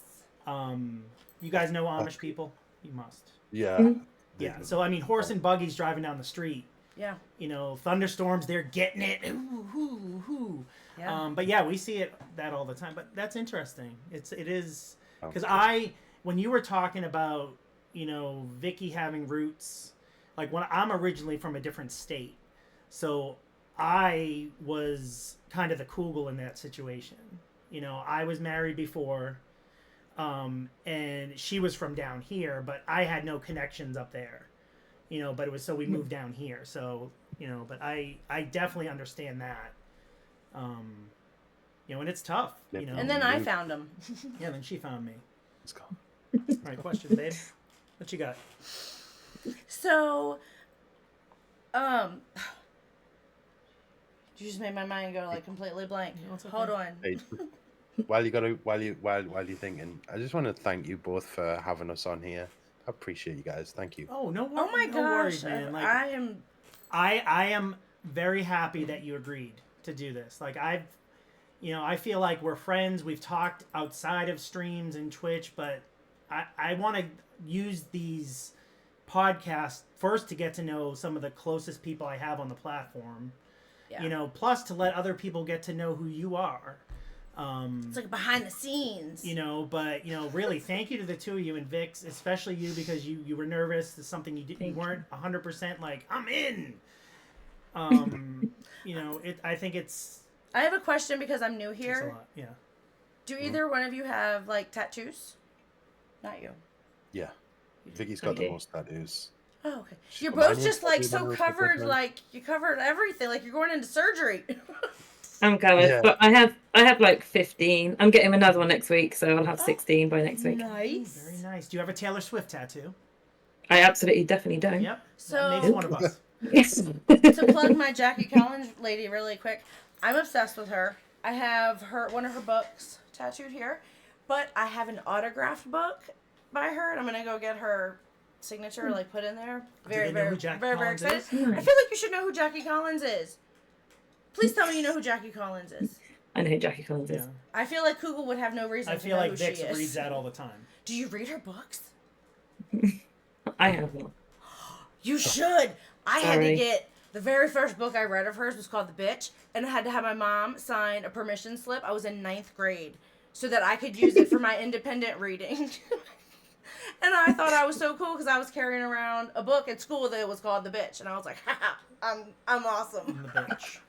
You guys know Amish people? You must. Yeah. Yeah. So I mean, horse and buggies driving down the street. Yeah. You know, thunderstorms, they're getting it. Ooh, hoo, hoo. Yeah. But yeah, we see that all the time. But that's interesting. It is because Okay. when you were talking about, you know, Vicky having roots, like when I'm originally from a different state, so I was kind of the Kugel in that situation. You know, I was married before, and she was from down here, but I had no connections up there. You know, but it was so we moved down here. So, you know, but I definitely understand that. You know, and it's tough. You know, And then I found him. yeah, then she found me. Let's go. All right, questions, babe. What you got? So, you just made my mind go like completely blank. No, it's okay. Hold on. Hey, while you're thinking, I just want to thank you both for having us on here. I appreciate you guys. Thank you. Oh no! Oh my no gosh, worries, man. Like I am. I am very happy that you agreed to do this. Like I feel like we're friends. We've talked outside of streams and Twitch, but I want to use these podcasts first to get to know some of the closest people I have on the platform. Yeah. You know, plus to let other people get to know who you are. It's like behind the scenes. You know, but you know, really, thank you to the two of you and Vix, especially you because you were nervous. It's something you weren't 100% like I'm in. You know, I think it's. I have a question because I'm new It's a here. lot, yeah. Do either one of you have like tattoos? Not you. Yeah. Vicky's got the most tattoos. Oh, okay. She's You're got mine both just like tattooed on so her covered, forehead. like you covered everything, like you're going into surgery. I'm covered, Yeah. but I have like 15. I'm getting another one next week, so I'll have 16 by next week. Nice. Very nice. Do you have a Taylor Swift tattoo? I absolutely definitely don't. Yep. So- That makes one of us. Yes. To plug my Jackie Collins lady really quick, I'm obsessed with her. I have one of her books tattooed here, but I have an autographed book by her, and I'm gonna go get her signature like put in there. Very, they know very, who Jackie very, very Collins excited. is? I feel like you should know who Jackie Collins is. Please tell me you know who Jackie Collins is. I know who Jackie Collins is. Yeah. I feel like Kugel would have no reason I to feel know like who Vix she is. reads that all the time. Do you read her books? I have one. You should. I had to Sorry. get the very first book I read of hers was called The Bitch, and I had to have my mom sign a permission slip. I was in 9th grade, so that I could use it for my independent reading. And I thought I was so cool because I was carrying around a book at school that was called The Bitch, and I was like, "Ha, I'm awesome." The bitch.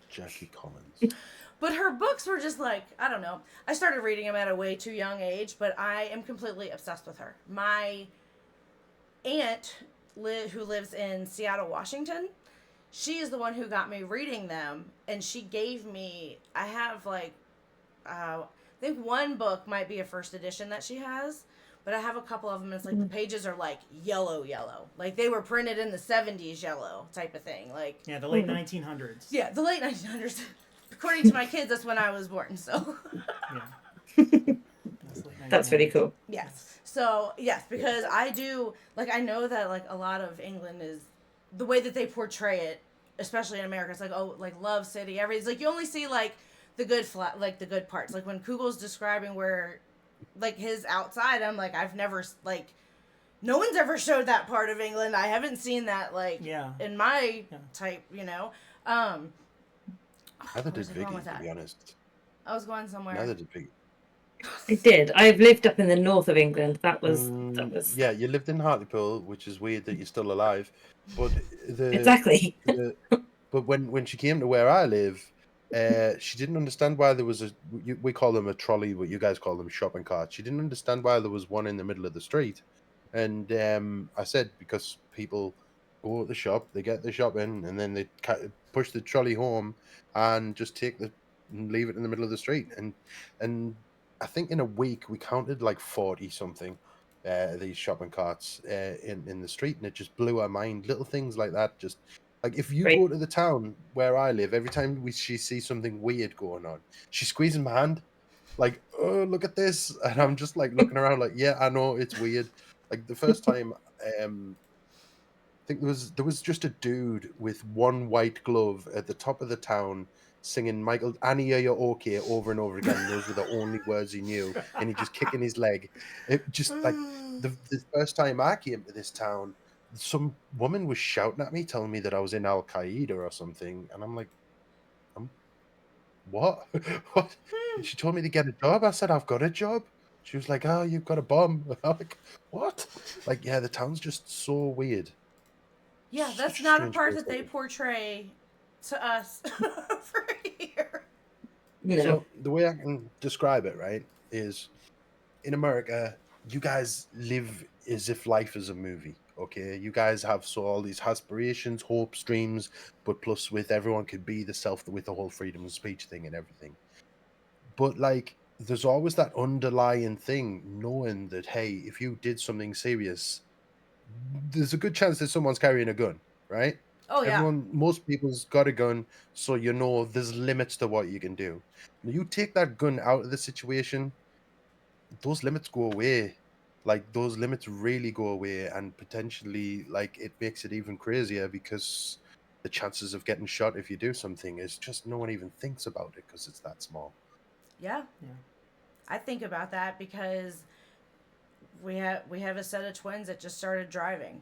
Jackie Collins. But her books were just like, I don't know. I started reading them at a way too young age, but I am completely obsessed with her. My aunt, who lives in Seattle, Washington, she is the one who got me reading them, and she gave me, I have like, I think one book might be a first edition that she has, but I have a couple of them. It's like the pages are like yellow, like they were printed in the 70s yellow type of thing. Like, Yeah, the late 1900s. yeah, the late 1900s. According to my kids, that's when I was born, so. Yeah. That's really cool. Yes. So, yes, because I do, like, I know that, like, a lot of England is, the way that they portray it, especially in America, it's like, oh, like, Love City, it's like, you only see, like, the good the good parts. Like, when Kugel's describing where, like, his outside, I'm like, I've never, like, no one's ever showed that part of England. I haven't seen that, like, Yeah. in my type, you know. Neither where's did I going Vicky, with to that? be honest. I was going somewhere. Neither did Vicky. I did. I've lived up in the north of England. That was Yeah, you lived in Hartlepool, which is weird that you're still alive. But exactly. but when she came to where I live, she didn't understand why there was we call them a trolley, but you guys call them shopping carts. She didn't understand why there was one in the middle of the street. And I said, because people go to the shop, they get the shopping, and then they push the trolley home and just and leave it in the middle of the street. And I think in a week we counted like 40 something these shopping carts in the street, and it just blew our mind. Little things like that, just like if you Right. go to the town where I live, every time she sees something weird going on, she's squeezing my hand. like, oh, look at this. And I'm just like looking around like, yeah, I know it's weird. Like the first time, I think there was just a dude with one white glove at the top of the town singing Michael Annie, are you okay over and over again. Those were the only words he knew, and he just kicking his leg. It just like the first time I came to this town, some woman was shouting at me, telling me that I was in Al Qaeda or something, and I'm like, what? What? And she told me to get a job. I said, I've got a job. She was like, oh, you've got a bomb. I'm like, what? Like, yeah, the town's just so weird. Yeah, that's Such a not a strange part place that they to be. portray to us over here. No. So the way I can describe it, right, is in America, you guys live as if life is a movie. Okay, you guys have so all these aspirations, hopes, dreams, but plus with everyone could be the self with the whole freedom of speech thing and everything. But like, there's always that underlying thing, knowing that hey, if you did something serious, there's a good chance that someone's carrying a gun, right? Oh yeah. Most people's got a gun, so you know there's limits to what you can do. When you take that gun out of the situation, those limits go away. Like those limits really go away, and potentially, like it makes it even crazier because the chances of getting shot if you do something is just no one even thinks about it because it's that small. Yeah. Yeah. I think about that because we have a set of twins that just started driving.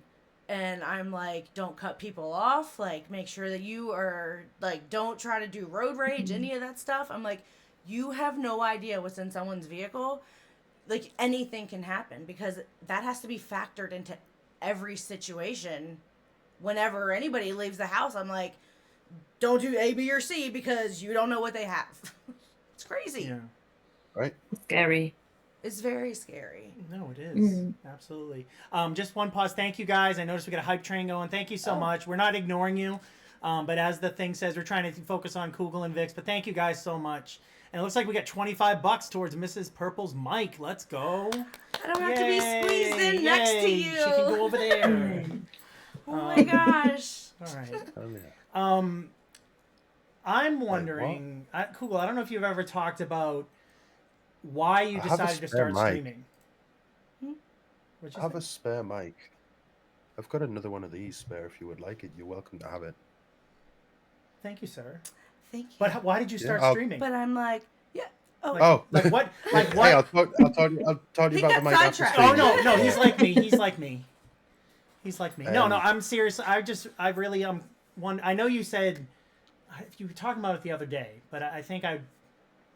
And I'm like, don't cut people off. Like, make sure that you are, like, don't try to do road rage, any of that stuff. I'm like, you have no idea what's in someone's vehicle. Like, anything can happen because that has to be factored into every situation. Whenever anybody leaves the house, I'm like, don't do A, B, or C because you don't know what they have. It's crazy. Yeah. Right? Scary. It's very scary. No, it is. Absolutely. Just one pause. Thank you guys. I noticed we got a hype train going. Thank you so much. We're not ignoring you. But as the thing says, we're trying to focus on Kugel and Vix. But thank you guys so much. And it looks like we got $25 towards Mrs. Purple's mic. Let's go. I don't have to be squeezed in next to you. She can go over there. Oh my gosh. All right. Oh, yeah. I'm wondering, Kugel, I don't know if you've ever talked about why you I have a decided to spare start mic. streaming. What'd you I have say? a spare mic. I've got another one of these spare. If you would like it, you're welcome to have it. Thank you, sir. Thank you. But why did you start I'll- streaming? But I'm like, yeah. Oh, Oh, Like what? Like Hey, what? I'll talk to you He about the got mic after sidetracked. stream. Oh no, he's like me. He's like me. He's like me. No, Um, I'm serious. I really one. I know you said you were talking about it the other day, but I think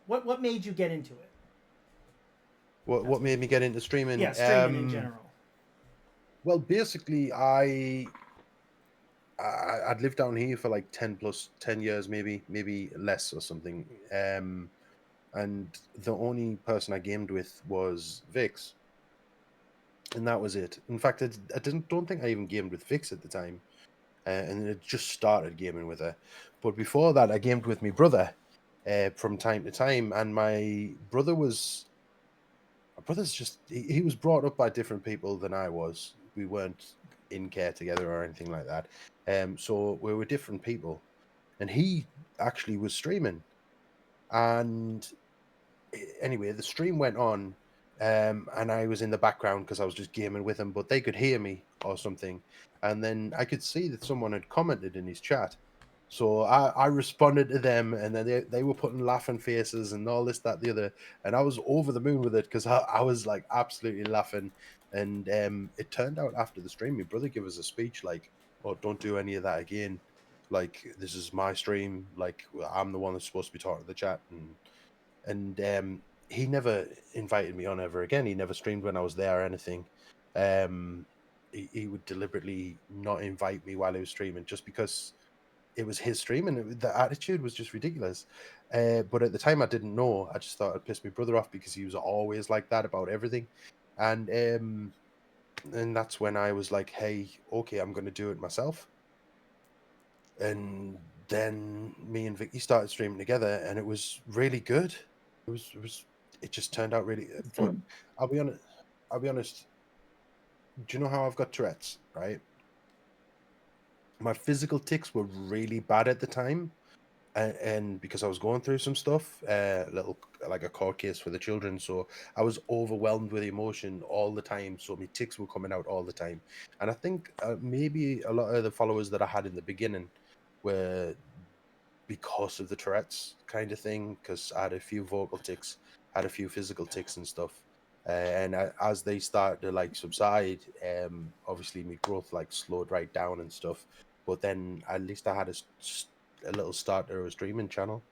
what made you get into it? What made me get into streaming? Yeah, streaming in general. Well, basically, I'd lived down here for like 10 years, maybe less or something. And the only person I gamed with was Vix, and that was it. In fact, I don't think I even gamed with Vix at the time, and it just started gaming with her. But before that, I gamed with my brother from time to time, and my brother's just he was brought up by different people than I was. We weren't in care together or anything like that. So we were different people, and he actually was streaming. And anyway, the stream went on, and I was in the background because I was just gaming with him, but they could hear me or something. And then I could see that someone had commented in his chat. So I responded to them, and then they were putting laughing faces and all this, that, the other. And I was over the moon with it because I was like absolutely laughing. And it turned out after the stream, my brother gave us a speech like, "Oh, don't do any of that again. Like, this is my stream. Like, I'm the one that's supposed to be talking to the chat." And he never invited me on ever again. He never streamed when I was there or anything. He would deliberately not invite me while he was streaming just because it was his stream, and the attitude was just ridiculous. But at the time, I didn't know. I just thought I'd piss my brother off because he was always like that about everything. And that's when I was like, "Hey, okay, I'm going to do it myself." And then me and Vicky started streaming together, and it was really good. It just turned out really. But Fun. I'll be honest. Do you know how I've got Tourette's, right? My physical tics were really bad at the time, and because I was going through some stuff, little like a court case for the children, so I was overwhelmed with emotion all the time. So my tics were coming out all the time, and I think maybe a lot of the followers that I had in the beginning were because of the Tourette's kind of thing. Because I had a few vocal tics, had a few physical tics and stuff. As they start to like subside, obviously my growth like slowed right down and stuff. But then at least I had a little start to a streaming channel,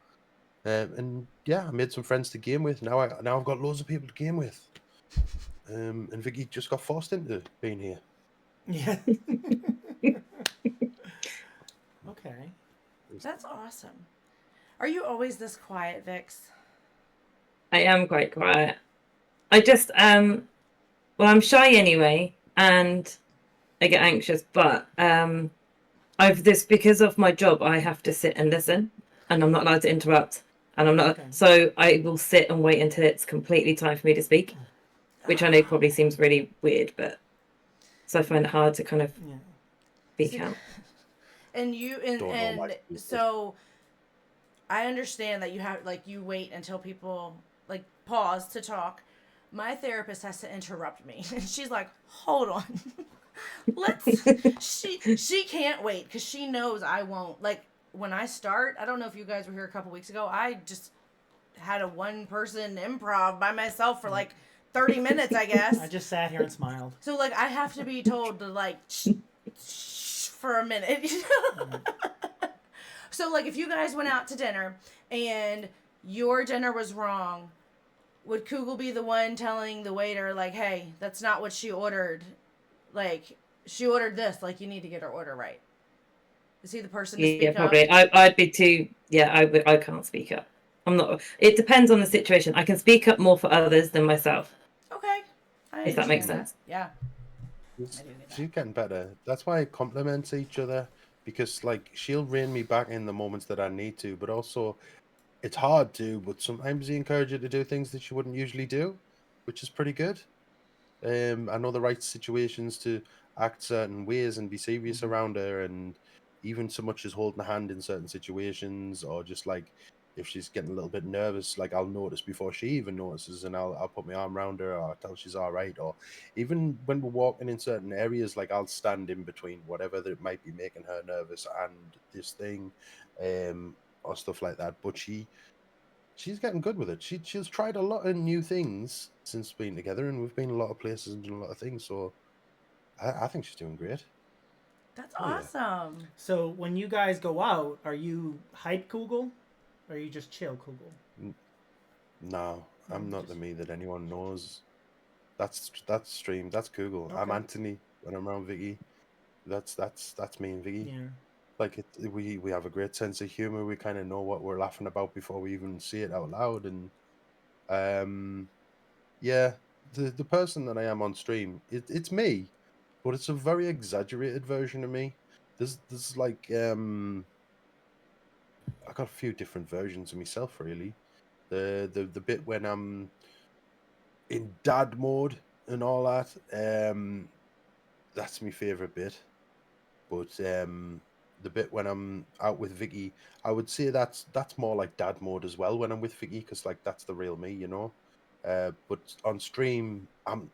and yeah, I made some friends to game with. Now I've got loads of people to game with. And Vicky just got forced into being here. Yeah. Okay. That's awesome. Are you always this quiet, Vix? I am quite quiet. I just well, I'm shy anyway, and I get anxious. But I've this because of my job. I have to sit and listen, and I'm not allowed to interrupt. And I'm not. Okay. So I will sit and wait until it's completely time for me to speak, which I know probably seems really weird, but so I find it hard to kind of Yeah. speak out. And you Don't know and why people- so I understand that you have like you wait until people like pause to talk. My therapist has to interrupt me, and she's like, "Hold on, she can't wait because she knows I won't. Like when I start, I don't know if you guys were here a couple weeks ago. I just had a one person improv by myself for like 30 minutes, I guess. I just sat here and smiled. So like I have to be told to like shh for a minute. So like if you guys went out to dinner and your dinner was wrong, would Kugel be the one telling the waiter like, "Hey, that's not what she ordered. Like she ordered this. Like you need to get her order right." Is he the person to speak Yeah, up? probably. I'd be too. Yeah, I can't speak up. I'm not. It depends on the situation. I can speak up more for others than myself. Okay. I If that makes understand sense. Yeah. She's getting better. That's why I compliments each other, because like she'll rein me back in the moments that I need to, but also it's hard to. But sometimes you encourage her to do things that she wouldn't usually do, which is pretty good. I know the right situations to act certain ways and be serious around her, and even so much as holding a hand in certain situations, or just like if she's getting a little bit nervous, like I'll notice before she even notices, and I'll put my arm around her, or I'll tell she's all right, or even when we're walking in certain areas, like I'll stand in between whatever that might be making her nervous and this thing, or stuff like that. But she's getting good with it. She's tried a lot of new things since being together, and we've been a lot of places and done a lot of things. So I think she's doing great. That's Oh, yeah. awesome. So when you guys go out, are you hype Kugel? Or are you just chill Kugel? No, I'm not the me that anyone knows. That's stream. That's Google. I'm Okay. Anthony when I'm around Vicky. That's me and Vicky. Yeah. Like we have a great sense of humor. We kind of know what we're laughing about before we even say it out loud. And yeah, the person that I am on stream, it's me, but it's a very exaggerated version of me. There's like I got a few different versions of myself really. The bit when I'm in dad mode and all that, that's my favorite bit. But the bit when I'm out with Vicky, I would say that's more like dad mode as well when I'm with Vicky, because like that's the real me, you know. But on stream, I'm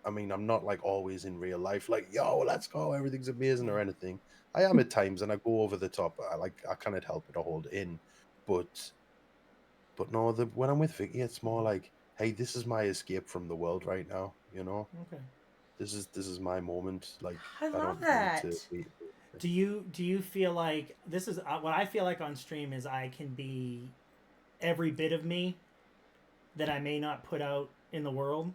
not like always in real life, like yo, let's go, everything's amazing or anything. I am at times, and I go over the top. I cannot help it, I hold it in, but no, when I'm with Vicky, it's more like, hey, this is my escape from the world right now, you know. Okay. This is my moment. Like I love don't that. need to be. Do you feel like this is what I feel like on stream is I can be every bit of me that I may not put out in the world?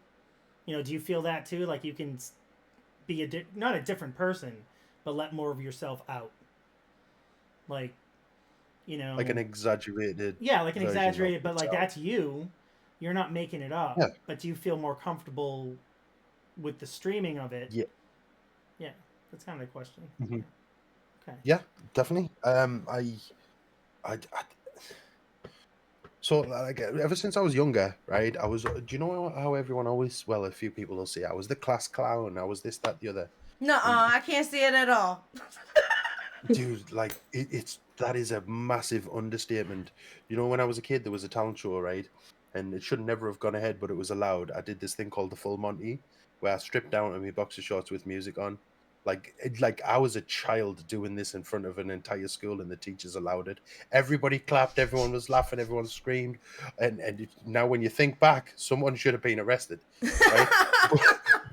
You know, do you feel that too? Like you can be not a different person, but let more of yourself out. Like, you know, Like an exaggerated. yeah, like an version of exaggerated, but like yourself. that's you. You're not making it up. Yeah. But do you feel more comfortable with the streaming of it? Yeah. Yeah, that's kind of the question. Mhm. Okay. Yeah, definitely. So like ever since I was younger, right? I was. Do you know how everyone always? Well, a few people will say I was the class clown. I was this, that, the other. Nuh-uh, I can't see it at all. dude, like it's that is a massive understatement. You know, when I was a kid, there was a talent show, right? And it should never have gone ahead, but it was allowed. I did this thing called the Full Monty, where I stripped down to my boxer shorts with music on. Like I was a child doing this in front of an entire school, and the teachers allowed it. Everybody clapped, everyone was laughing, everyone screamed, now when you think back, someone should have been arrested, right?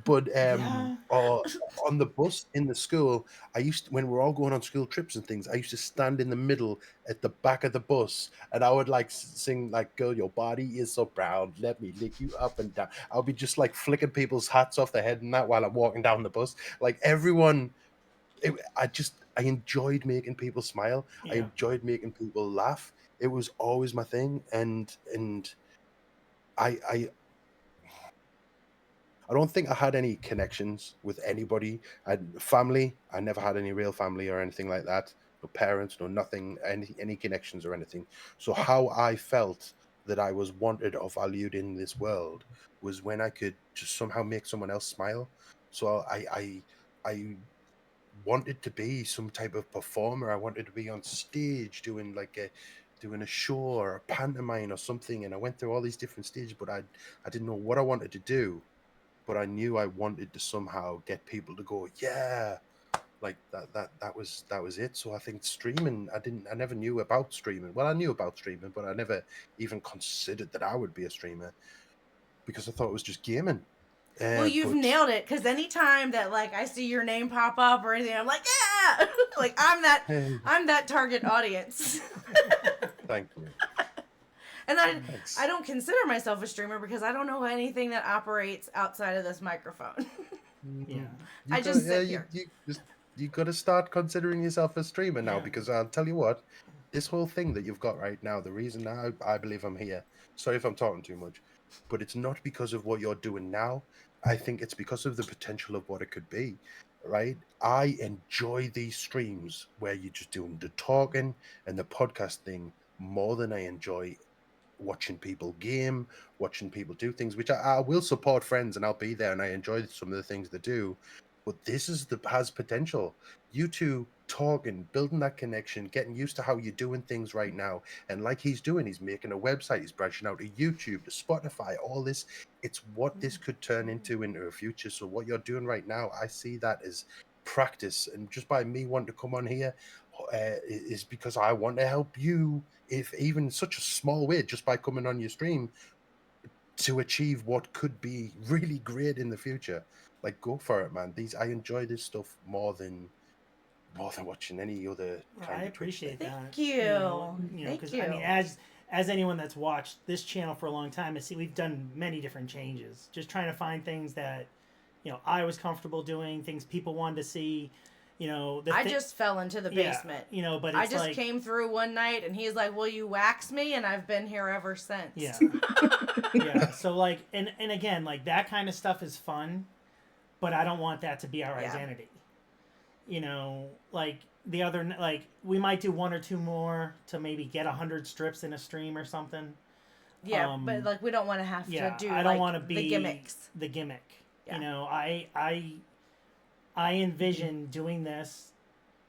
But Yeah. or on the bus in the school, I used to, when we're all going on school trips and things, I used to stand in the middle at the back of the bus, and I would like sing like, "Girl, your body is so brown, let me lick you up and down." I'll be just like flicking people's hats off their head and that while I'm walking down the bus. Like everyone, I enjoyed making people smile. I Yeah. enjoyed making people laugh. It was always my thing, and I I don't think I had any connections with anybody. Family, I never had any real family or anything like that. No parents, no nothing, any connections or anything. So how I felt that I was wanted or valued in this world was when I could just somehow make someone else smile. So I wanted to be some type of performer. I wanted to be on stage doing a show or a pantomime or something. And I went through all these different stages, but I didn't know what I wanted to do, but I knew I wanted to somehow get people to go, yeah, like that was it. So I think streaming, I never knew about streaming. Well, I knew about streaming, but I never even considered that I would be a streamer because I thought it was just gaming. Well, you've But nailed it, because anytime that like I see your name pop up or anything, I'm like, yeah, like hey, I'm that target audience. thank you. And Thanks. I don't consider myself a streamer because I don't know anything that operates outside of this microphone. Yeah. I just sit here. You got to start considering yourself a streamer now, Yeah. because I'll tell you what, this whole thing that you've got right now, the reason I believe I'm here. Sorry if I'm talking too much, but it's not because of what you're doing now. I think it's because of the potential of what it could be. Right? I enjoy these streams where you're just doing the talking and the podcast thing more than I enjoy watching people game, watching people do things, which I will support friends and I'll be there and I enjoy some of the things they do. But this is the has potential. You two talking, building that connection, getting used to how you're doing things right now. And like he's doing, he's making a website, he's branching out to YouTube, to Spotify, all this. It's what this could turn into a future. So what you're doing right now, I see that as practice. And just by me wanting to come on here, is because I want to help you, if even such a small way, just by coming on your stream, to achieve what could be really great in the future. Like, go for it, man. I enjoy this stuff more than watching any other Well, kind I of Twitch thing. appreciate that. Thank you. Thank Because you. I mean, as anyone that's watched this channel for a long time, I see we've done many different changes, just trying to find things that I was comfortable doing, things people wanted to see. I just fell into the basement. But I it's just like, came through one night and he's like, "Will you wax me?" And I've been here ever since. yeah, yeah. So like, and again, like that kind of stuff is fun, but I don't want that to be our Yeah. identity. Like the other, like we might do one or two more to maybe get 100 strips in a stream or something. Yeah, but like we don't want to have Yeah, to do I don't like want to be the gimmicks. The gimmick. Yeah. I envision doing this,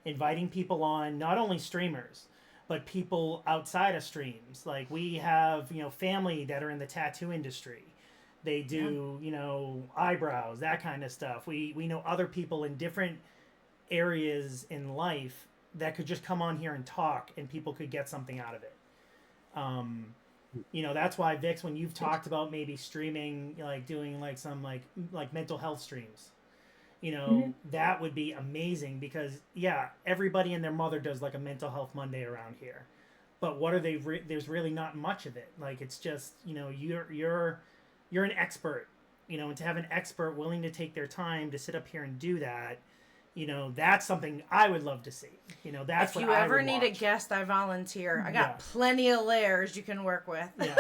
inviting people on, not only streamers, but people outside of streams. Like we have, family that are in the tattoo industry. They do, eyebrows, that kind of stuff. We know other people in different areas in life that could just come on here and talk, and people could get something out of it. That's why, Vix, when you've talked about maybe streaming, like doing like some like mental health streams, that would be amazing, because everybody and their mother does like a mental health Monday around here, but what are they? There's really not much of it. Like it's just you're an expert, and to have an expert willing to take their time to sit up here and do that, that's something I would love to see. That's If what you I ever would need a watch. guest, I volunteer. I got Yeah. plenty of layers you can work with. Yeah.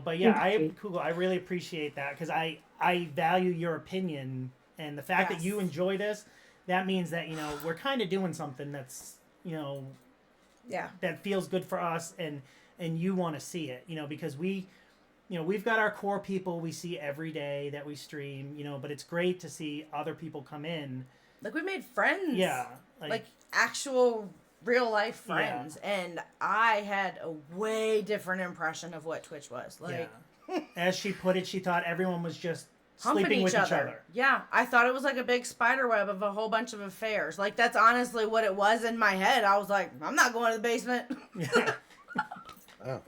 But Kugel, I really appreciate that, because I value your opinion, and the fact that you Yes. enjoy this, that means that we're kind of doing something that's Yeah. that feels good for us, and you want to see it, because we've got our core people we see every day that we stream, but it's great to see other people come in. Like we made friends. Yeah, like actual real life friends, and I had a way different impression of what Twitch was. Like, as she put it, she thought everyone was just humping sleeping with each other. Yeah, I thought it was like a big spider web of a whole bunch of affairs. Like, that's honestly what it was in my head. I was like, I'm not going to the basement. Yeah. Oh.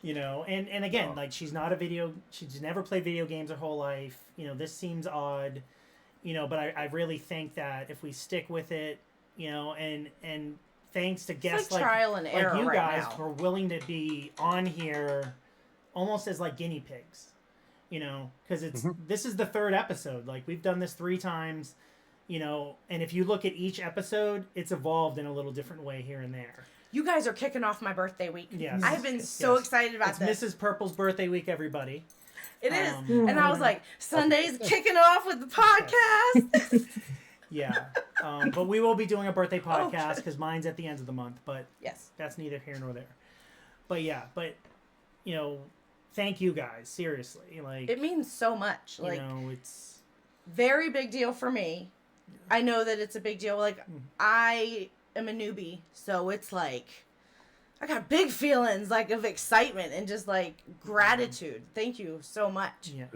You know, and again, like, she's never played video games her whole life. You know, this seems odd, you know, but I really think that if we stick with it, you know, and thanks to guests like trial and error like you right guys now. were willing to be on here almost as like guinea pigs, you know, because this is the 3rd episode. Like, we've done this 3 times, you know, and if you look at each episode, it's evolved in a little different way here and there. You guys are kicking off my birthday week. Yes. I've been so excited about it's this. Mrs. Purple's birthday week, everybody. It is. And I was like, Sunday's kicking off with the podcast. Yeah. But we will be doing a birthday podcast because mine's at the end of the month. But yes, that's neither here nor there. But yeah, you know, thank you guys. Seriously. Like, it means so much. Like, you know, it's very big deal for me. I know that it's a big deal. Like, I am a newbie, so it's like I got big feelings like of excitement and just like gratitude. Thank you so much. Yeah.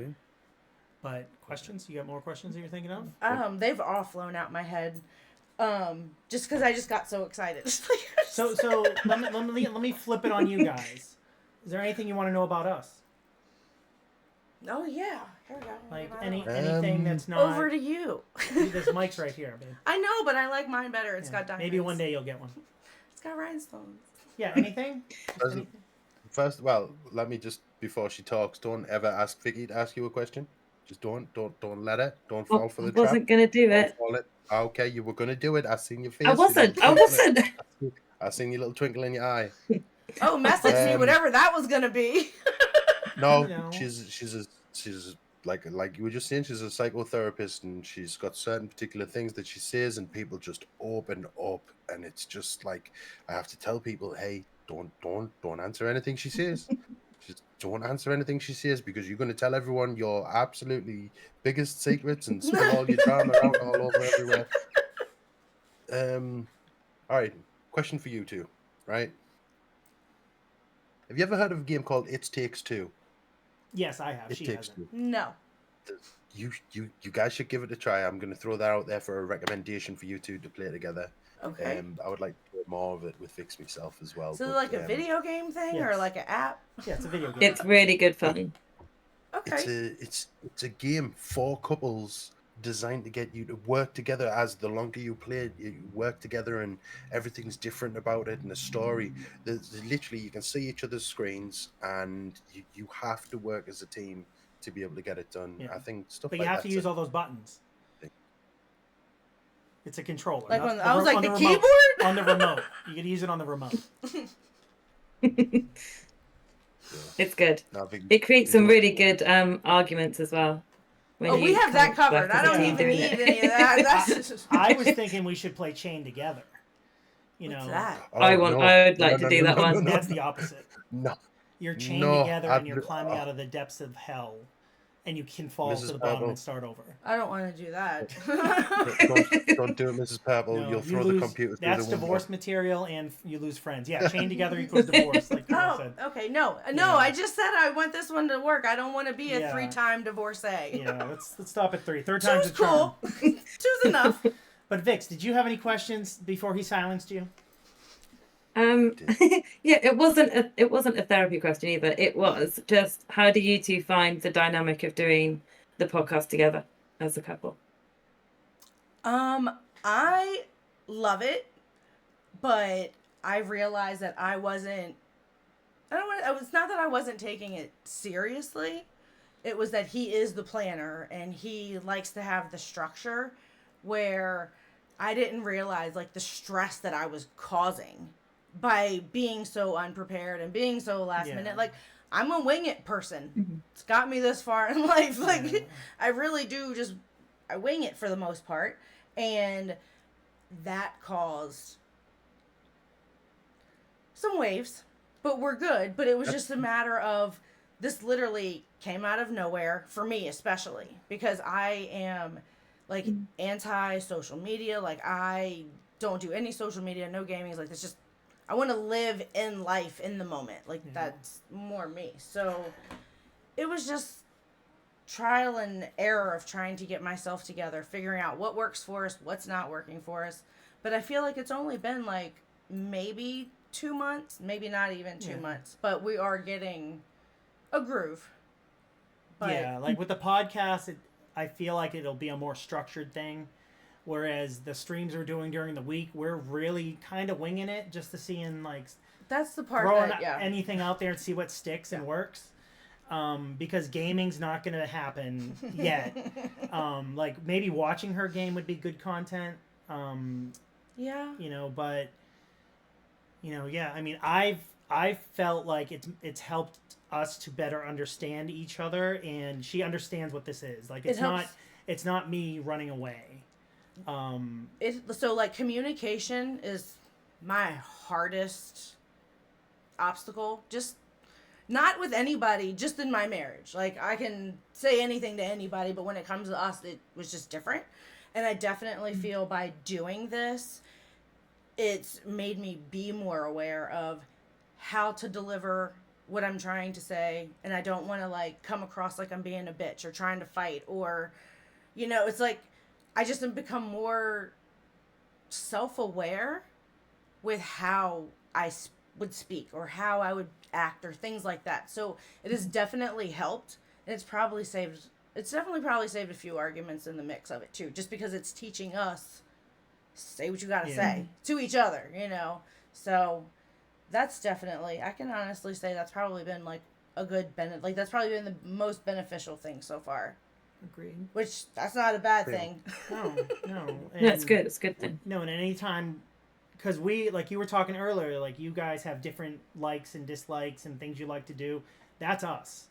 But questions? You got more questions that you're thinking of? They've all flown out my head. Just because I just got so excited. So let me flip it on you guys. Is there anything you want to know about us? Oh yeah, here we go. Like anything that's not over to you. There's mics right here, babe. I know, but I like mine better. It's got diamonds. Maybe one day you'll get one. It's got rhinestones. Yeah. Anything? First, well, let me just before she talks, don't ever ask Vicky to ask you a question. Just don't let her. Don't fall for the trap. I wasn't gonna do it. Okay, you were gonna do it. I seen your face. I wasn't. I seen your little twinkle in your eye. Oh, message me whatever that was gonna be. No, You know. she's like you were just saying, she's a psychotherapist, and she's got certain particular things that she says, and people just open up, and it's just like I have to tell people, hey, don't answer anything she says. Just don't answer anything she says, because you're going to tell everyone your absolutely biggest secrets and spill all your drama out all over everywhere. All right, question for you two, right? Have you ever heard of a game called It Takes Two? Yes, I have. It She Takes hasn't. Two. No. You guys should give it a try. I'm going to throw that out there for a recommendation for you two to play together. Okay. I would like to play more of it with Vix myself as well. So but, like a video game thing or yes. like an app? Yeah, it's a video game. It's really good fun. Okay. It's a game for couples designed to get you to work together. As the longer you play it, you work together, and everything's different about it. And the story, there's literally, you can see each other's screens, and you have to work as a team to be able to get it done. Yeah. I think stuff But like you have to that's use all those buttons. It's a controller. Like not when I was like the remote. keyboard? On the remote. You can use it on the remote. It's good. No, Vic, It creates some really good arguments as well. when Oh, you we have come that covered. work as I a don't team even doing need it. any of that. That's I was thinking we should play Chain Together. You What's know, that? I would like to do that one. that's the opposite. No, You're chained No, together and you're I'd- climbing out of the depths of hell, and you can fall Mrs. to the bottom Purple. and start over. I don't want to do that. don't do it, Mrs. Purple. No, You'll you throw lose- the computer through That's the window. divorce material, and you lose friends. Yeah, chained together equals divorce, like Carol Oh, said. okay. No, Yeah. I just said I want this one to work. I don't want to be a Yeah. 3-time divorcee. Yeah, let's stop at 3. Third time's Two's a charm. cool. Two's enough. But Vix, did you have any questions before he silenced you? Yeah, it wasn't a therapy question either. It was just, how do you two find the dynamic of doing the podcast together as a couple? I love it, but I realized that it's not that I wasn't taking it seriously. It was that he is the planner and he likes to have the structure, where I didn't realize like the stress that I was causing by being so unprepared and being so last Yeah. minute. Like, I'm a wing it person. It's got me this far in life. Like, Yeah. I really do I wing it for the most part. And that caused some waves, but we're good. But it was just a matter of, this literally came out of nowhere for me, especially because I am like anti social media. Like, I don't do any social media, no gaming. It's like, it's just, I want to live in life in the moment. Like, that's more me. So it was just trial and error of trying to get myself together, figuring out what works for us, what's not working for us. But I feel like it's only been like maybe 2 months, maybe not even 2 months, but we are getting a groove. But yeah, like with the podcast, I feel like it'll be a more structured thing. Whereas the streams we're doing during the week, we're really kind of winging it just to see and like that's the part throwing that, anything out there and see what sticks and works. Because gaming's not going to happen yet. Like maybe watching her game would be good content. yeah. You know, but you know, yeah. I mean, I've felt like it's helped us to better understand each other, and she understands what this is. Like it's not me running away. So like communication is my hardest obstacle. Just not with anybody, just in my marriage. Like I can say anything to anybody, but when it comes to us, it was just different. And I definitely feel by doing this, it's made me be more aware of how to deliver what I'm trying to say. And I don't want to like come across like I'm being a bitch or trying to fight, or, you know, it's like, I just have become more self-aware with how I would speak or how I would act or things like that. So it has definitely helped, and it's definitely probably saved a few arguments in the mix of it too, just because it's teaching us, say what you gotta say to each other, you know. So that's definitely, I can honestly say that's probably been like a good like that's probably been the most beneficial thing so far. Agreed. Which, that's not a bad thing. No. That's good. It's a good thing. No, and anytime, because we, like you were talking earlier, like you guys have different likes and dislikes and things you like to do. That's us.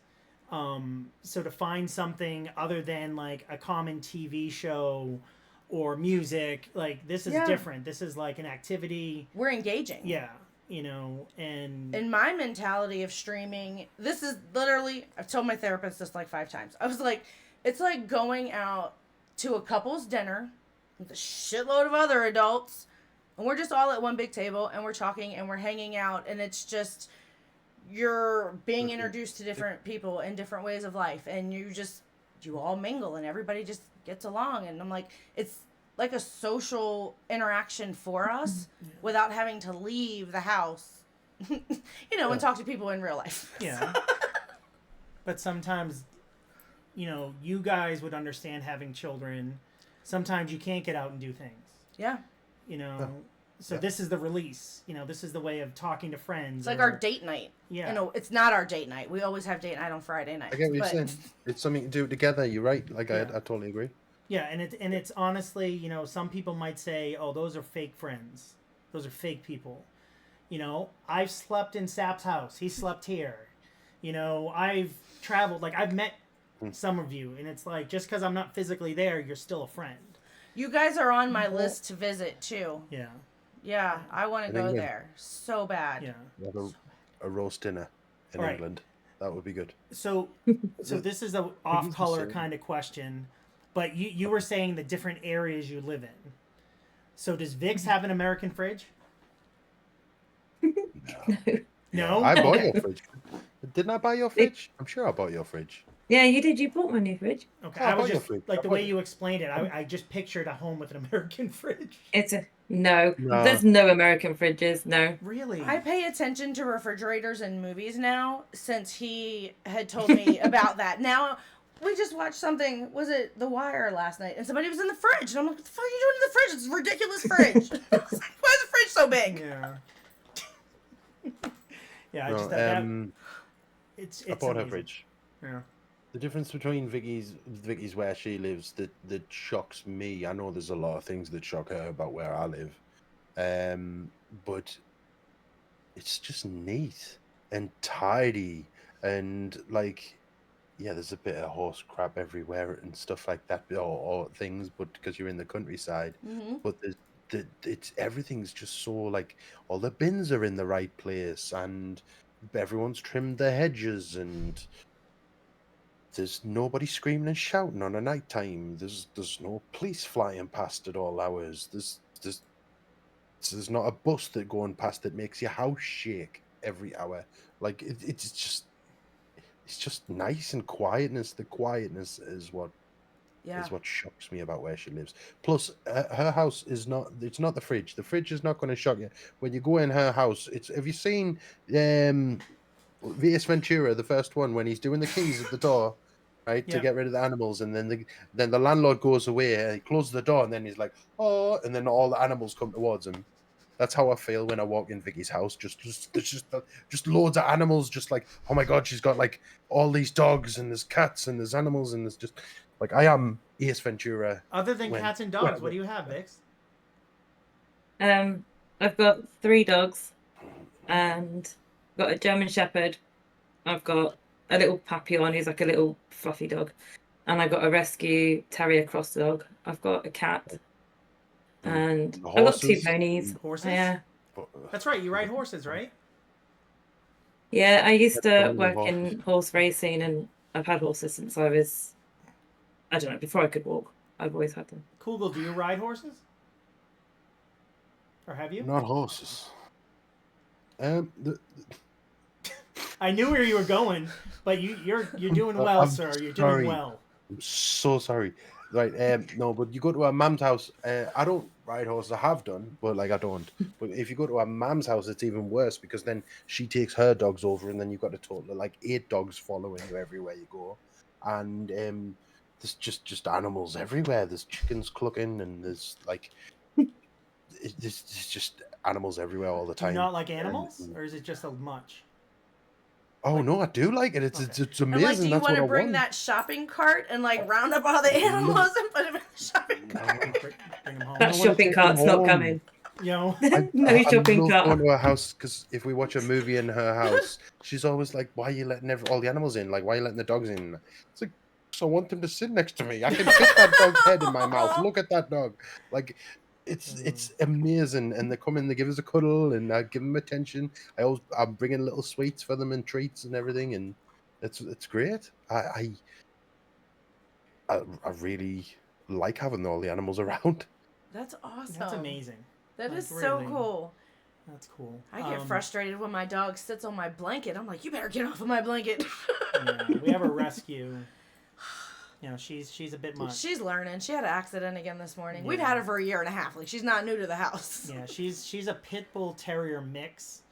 So to find something other than like a common TV show or music, like this is different. This is like an activity. We're engaging. Yeah. You know, and in my mentality of streaming, this is literally, I've told my therapist this like 5 times. I was like, it's like going out to a couple's dinner with a shitload of other adults, and we're just all at one big table, and we're talking, and we're hanging out, and it's just, you're being introduced to different people and different ways of life, and you all mingle, and everybody just gets along, and I'm like, it's like a social interaction for us without having to leave the house, you know, and talk to people in real life. Yeah. But sometimes, you know, you guys would understand having children. Sometimes you can't get out and do things. Yeah. You know, so this is the release. You know, this is the way of talking to friends. It's like our date night. Yeah. You know, it's not our date night. We always have date night on Friday night. I get what you're saying. It's something to do together. You're right. Like I totally agree. Yeah, and it's honestly, you know, some people might say, "Oh, those are fake friends. Those are fake people." You know, I've slept in Sap's house. He slept here. You know, I've traveled. Like I've met some of you, and it's like, just because I'm not physically there, you're still a friend. You guys are on my list to visit too. Yeah. Yeah, I want to go there so bad. Yeah. Have a roast dinner in England. That would be good. So this is a off-color kind of question, but you were saying the different areas you live in. So does Vix have an American fridge? No. I bought your fridge. Didn't I buy your fridge? I'm sure I bought your fridge. Yeah, you did. You bought my new fridge. Okay, I was just like the way you explained it. I just pictured a home with an American fridge. It's a no. There's no American fridges. No. Really? I pay attention to refrigerators in movies now since he had told me about that. Now we just watched something. Was it The Wire last night? And somebody was in the fridge, and I'm like, "What the fuck are you doing in the fridge? It's a ridiculous fridge. I was like, why is the fridge so big?" Yeah. Yeah. I No, just I bought her fridge. Yeah. The difference between Vicky's where she lives that shocks me. I know there's a lot of things that shock her about where I live, but it's just neat and tidy and like, yeah, there's a bit of horse crap everywhere and stuff like that, or things, but because you're in the countryside, but it's everything's just so like all the bins are in the right place and everyone's trimmed their hedges and there's nobody screaming and shouting on a night time. There's no police flying past at all hours. There's There's not a bus that going past that makes your house shake every hour. Like it's just nice and quietness. The quietness is what Yeah. shocks me about where she lives. Plus, her house is not. It's not the fridge. The fridge is not going to shock you when you go in her house. It's. Have you seen Vitas Ventura, the first one, when he's doing the keys at the door, right, to Yeah. get rid of the animals, and then the landlord goes away, and he closes the door, and then he's like, oh, and then all the animals come towards him. That's how I feel when I walk in Vicky's house. Just loads of animals. Just like, oh my god, she's got like all these dogs and there's cats and there's animals and there's just like I am Ace Ventura. Other than when- cats and dogs, what do you have, Vix? I've got 3 dogs, and got a German Shepherd. I've got a little Papillon who's like a little fluffy dog, and I've got a rescue terrier cross dog. I've got a cat, and I've got 2 Horses? ponies. Horses? Yeah, That's right. You ride horses, right? yeah. I used to That's work horses. in horse racing, and I've had horses since I was, I don't know, before I could walk. I've always had them. Kugel, do you ride horses? Or have you? Not horses. I knew where you were going, but you're doing well, I'm sir. You're sorry. doing well. I'm so sorry. Right, no, but you go to a mum's house. I don't ride horses. I have done, but like I don't. But if you go to a mum's house, it's even worse because then she takes her dogs over, and then you've got a total of like 8 dogs following you everywhere you go, and there's just animals everywhere. There's chickens clucking, and there's like there's just animals everywhere all the Do you time. not like animals, or is it just a much? Oh no, I do like it. It's Okay. And amazing. like, do you That's want what to I bring want. that shopping cart and like round up all the animals and put them in the shopping cart? Bring them home. That wanna shopping take them cart's not home. coming. You know, No shopping love cart. going to her house because if we watch a movie in her house, she's always like, "Why are you letting all the animals in? Like, why are you letting the dogs in?" It's like, so I want them to sit next to me. I can fit that dog's head in my mouth. Look at that dog. Like, it's amazing. And they come in, they give us a cuddle, and I give them attention. I'm bringing little sweets for them and treats and everything, and it's great. I really like having all the animals around. That's awesome. that's amazing. That Like, is so really. cool. That's cool. I get frustrated when my dog sits on my blanket. I'm like, you better get off of my blanket. Yeah, we have a rescue. You know, she's a bit much. She's learning. She had an accident again this morning. We've Yeah. had her for a year and a half. Like, she's not new to the house. Yeah, she's a pit bull terrier mix,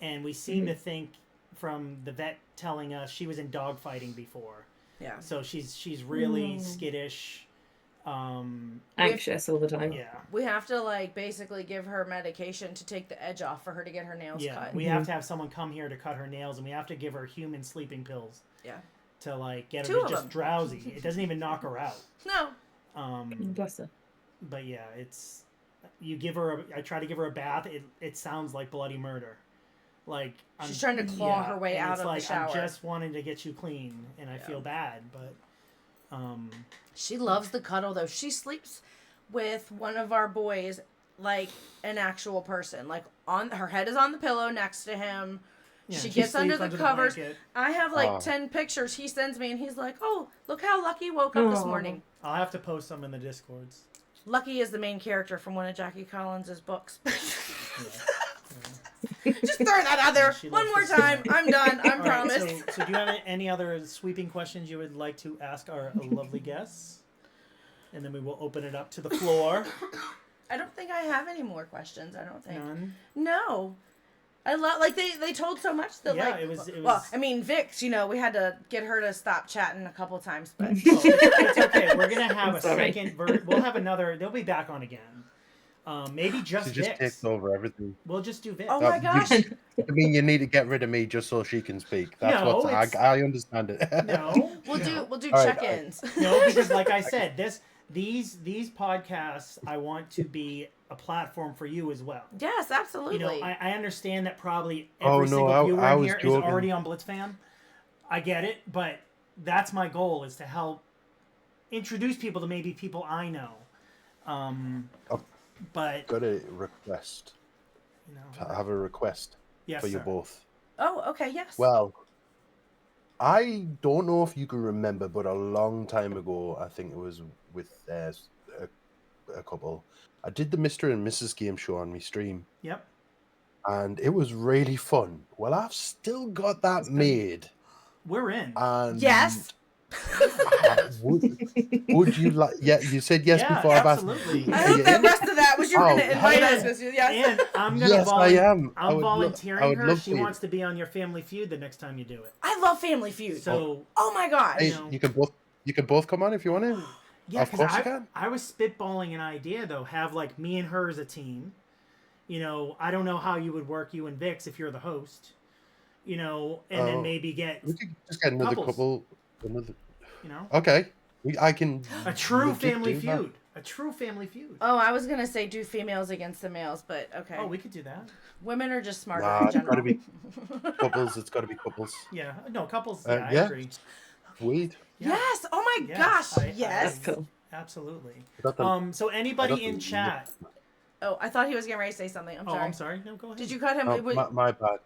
and we seem to think from the vet telling us she was in dog fighting before. Yeah. So she's really skittish. Anxious all the time. Yeah. We have to, like, basically give her medication to take the edge off for her to get her nails Yeah, cut. we have to have someone come here to cut her nails, and we have to give her human sleeping pills Yeah. to like get 2 her of to just them. drowsy. It doesn't even knock her out. No. Bless her. But yeah, it's you give her. I try to give her a bath. It sounds like bloody murder. Like She's trying to claw her way and out it's of the like, shower. I'm just wanting to get you clean, and I feel bad, but She loves the cuddle, though. She sleeps with one of our boys like an actual person. Like, on her head is on the pillow next to him. yeah, She she gets under sleeps the covers. blanket. I have like Aw. 10 pictures he sends me, and he's like, "Oh, look how Lucky woke up this Aw. morning." I'll have to post some in the discords. Lucky is the main character from one of Jackie Collins' books. Yeah. Just throwing that out there She one loves more this time. one. I'm done. I All right, promise. so do you have any other sweeping questions you would like to ask our lovely guests? And then we will open it up to the floor. I don't think I have any more questions. I don't think. None. No. I love, like, they told so much that, Yeah, like, it was- well, I mean, Vix, you know, we had to get her to stop chatting a couple times, but Oh, it's okay. We're gonna have a Sorry. second. We'll have another. They'll be back on again. Maybe just She just Vix. takes over everything. We'll just do Vix. oh my you- gosh. I mean, you need to get rid of me just so she can speak. That's No, what it's- I understand it. No, We'll no. do All right, check-ins. No, because like I said, these podcasts I want to be a platform for you as well. Yes, absolutely. You know, I understand that probably Oh, every no, single viewer I in was here is joking. already on BlitzFan. I get it, but that's my goal, is to help introduce people to maybe people I know. Oh. But Got a request. you know, I have a request yes, for you sir. both. Oh, okay, yes. Well, I don't know if you can remember, but a long time ago, I think it was with a couple. I did the Mr. and Mrs. game show on my stream, Yep. and it was really fun. Well, I've still got that made, We're in. and Yes. would you like? Yeah, you said yes Yeah, before I've asked. absolutely. I Are hope you that in? rest of that was you were Oh, going to invite hell us. yeah. 'Cause yes. And I'm gonna Yes, I am. I I'm would volunteering I would her. love She to. wants to be on your Family Feud the next time you do it. I love Family Feud. So Oh my gosh. Hey, know. you can both come on if you want to. yeah, Of course you because can. I was spitballing an idea though. Have like me and her as a team. You know, I don't know how you would work you and Vix if you're the host. You know, and then Oh. maybe get We could just get another Couples. couple. Another. you know Okay, I can. a true legit Family do that. Feud. A true Family Feud. Oh, I was going to say do females against the males, but okay. Oh, we could do that. Women are just smarter Nah, in it's general. gotta be couples. It's got to be couples. Yeah, no couples. Uh, Yeah, I yeah. agree. Sweet. Yeah. Yes. Oh my Yes, gosh. I- yes. That's cool. Absolutely. I got them. So anybody got in the- chat? Oh, I thought he was getting ready to say something. I'm Oh, sorry. I'm sorry. No, go ahead. Did you cut him? Oh, my bad.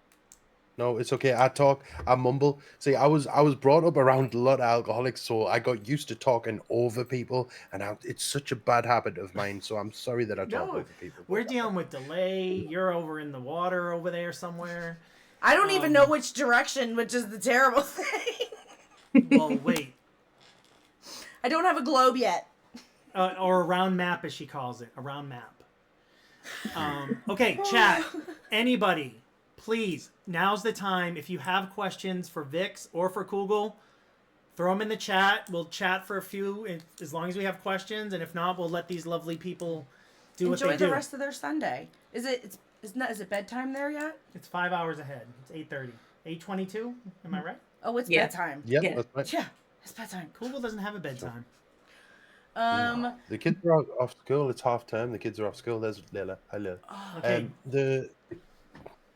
No, it's okay. I talk. I mumble. See, I was brought up around a lot of alcoholics, so I got used to talking over people, and it's such a bad habit of mine. So I'm sorry that I talk No, over people. we're dealing with delay. You're over in the water over there somewhere. I don't even know which direction, which is the terrible thing. Well, wait. I don't have a globe yet. Or a round map, as she calls it. A round map. Okay, chat. Anybody, please, now's the time. If you have questions for Vix or for Kugel, throw them in the chat. We'll chat for a few, as long as we have questions. And if not, we'll let these lovely people do what Enjoy they do. the rest of their Sunday. Is it bedtime there yet? It's 5 hours ahead. It's 8:30. 8:22? Am I right? Oh, it's Yeah. bedtime. Yep, Yeah. that's right. Yeah, it's bedtime. Kugel doesn't have a bedtime. The kids are off school. It's half term. The kids are off school. There's Lila. Hi, Lila. Okay. The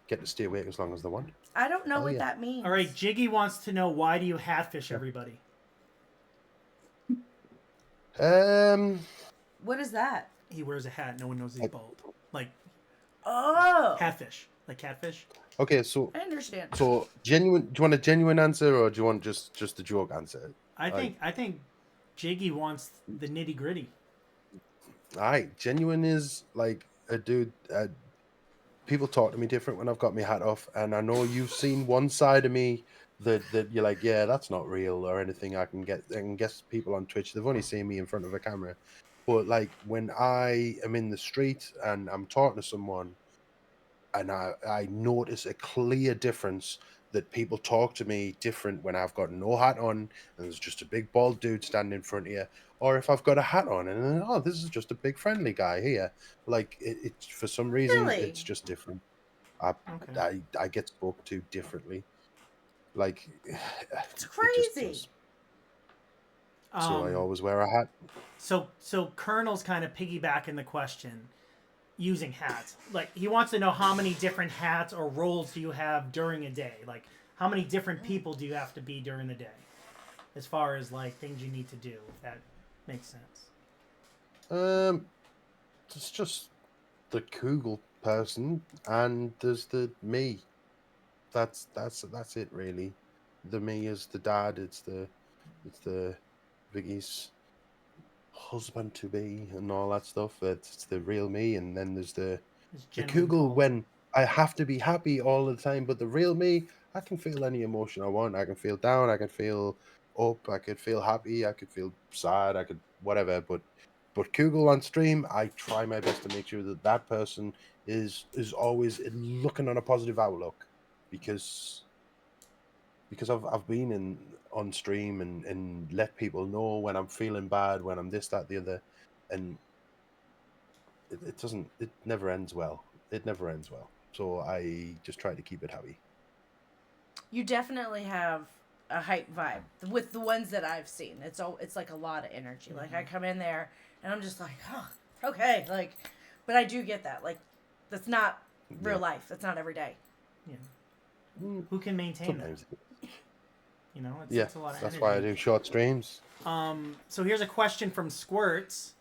get to stay awake as long as they want. I don't know Oh, what yeah. that means. All right, Jiggy wants to know, why do you hatfish everybody? What is that? He wears a hat. No one knows he's bald. Like Oh, catfish. Like catfish. Okay, so I understand. genuine. Do you want a genuine answer or do you want just a joke answer? I think Jiggy wants the nitty gritty. Alright, genuine is like a dude. People talk to me different when I've got my hat off, and I know you've seen one side of me that you're like, yeah, that's not real or anything. I can guess people on Twitch, they've only seen me in front of a camera, but like when I am in the street and I'm talking to someone, and I notice a clear difference that people talk to me different when I've got no hat on and there's just a big bald dude standing in front of you, or if I've got a hat on and then, oh, this is just a big friendly guy here. Like it's for some reason Really? it's just different. I get spoken to differently. Like It's it just crazy. does. So I always wear a hat. So Colonel's kind of piggybacking the question using hats. Like he wants to know how many different hats or roles do you have during a day? Like how many different people do you have to be during the day? As far as like things you need to do, if that makes sense. It's just the Kugel person and there's the me. That's it really. The me is the dad, it's the Vicky's husband to be and all that stuff. It's the real me, and then there's the genuine Kugel call. when I have to be happy all the time, but the real me, I can feel any emotion I want. I can feel down, I can feel up, I could feel happy, I could feel sad, I could whatever, but Kugel on stream, I try my best to make sure that person is always looking on a positive outlook, because I've been on stream and let people know when I'm feeling bad, when I'm this, that, the other, and it never ends well. It never ends well. So I just try to keep it happy. You definitely have a hype vibe with the ones that I've seen. It's like a lot of energy. Like I come in there and I'm just like, oh, okay, like, but I do get that. Like, that's not real life. That's not every day. Yeah. Who can maintain Sometimes. that? You know, Yeah, it's a lot of that's energy. why I do short streams. So here's a question from Squirts.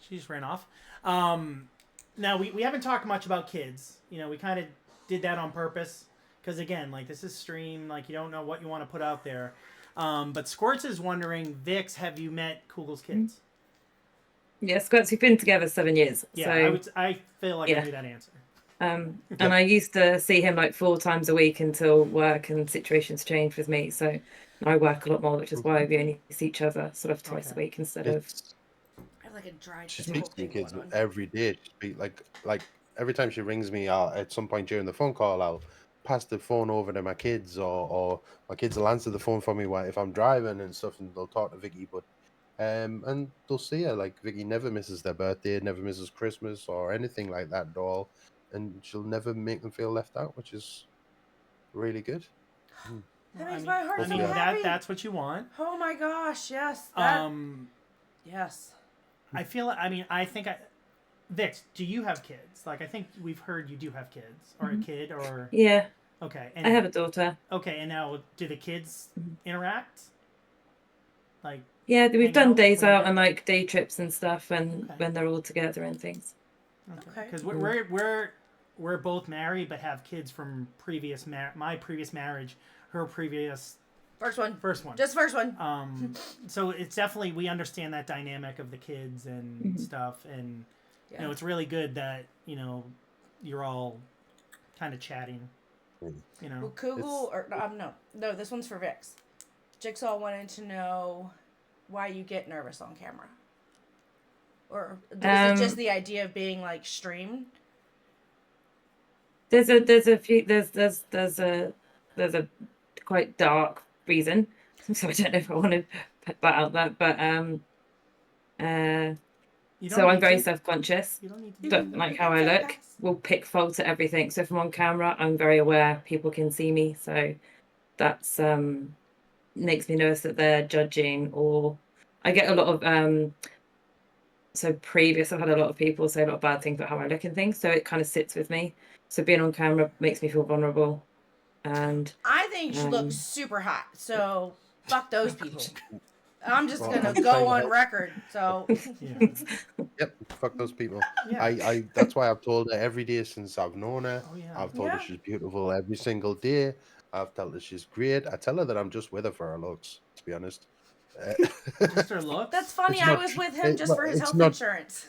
She just ran off. Now we haven't talked much about kids. You know, we kind of did that on purpose because again, like this is stream. Like you don't know what you want to put out there. But Squirts is wondering, Vix, have you met Kugel's kids? Yeah, Squirts, we've been together 7 years. Yeah, So I feel like I knew that answer. and I used to see him like 4 times a week until work and situations changed with me. So I work a lot more, which is why we only see each other sort of twice a week instead of. It's I have like a dry she tickle speaks to the thing kids going on. every day. She speak like every time she rings me, at some point during the phone call, I'll pass the phone over to my kids, or my kids will answer the phone for me if I'm driving and stuff, and they'll talk to Vicky. But and they'll see her, like Vicky never misses their birthday, never misses Christmas or anything like that at all, and she'll never make them feel left out, which is really good. Mm. That makes my heart so Yeah. happy. That's what you want. Oh my gosh, yes. That, yes. I feel. I think Vix, do you have kids? Like, I think we've heard you do have kids, or a kid, or Yeah, okay. I have a daughter. Okay, and now do the kids interact? Like, Yeah, we've hang done out days when out you're- and like day trips and stuff, and Okay. when they're all together and things. Okay. Because we're both married, but have kids from my previous marriage, her previous First one. first one. Just first one. So it's definitely, we understand that dynamic of the kids and stuff, and Yeah. you know, it's really good that you're all kind of chatting. You know, Well, Kugel, or no, this one's for Vix. Jigsaw wanted to know why you get nervous on camera, or is it just the idea of being like streamed? There's a quite dark reason. So I don't know if I want to put that out there, but you don't so I'm need very to. self-conscious. You don't need to. Don't like how I look. Will pick fault at everything. So if I'm on camera, I'm very aware people can see me. So that's makes me nervous that they're judging, or I get a lot of I've had a lot of people say a lot of bad things about how I look and things. So it kind of sits with me. So being on camera makes me feel vulnerable. And I think she looks super hot. So fuck those people. I'm just Well, gonna I'm go saying on that- record. So Yeah. Yep, fuck those people. Yeah. I that's why I've told her every day since I've known her. Oh, yeah. I've told her Yeah. she's beautiful every single day. I've told her she's great. I tell her that I'm just with her for her looks, to be honest. Just her looks. that's funny. It's I not was tr- with him just well, for his it's health not- insurance.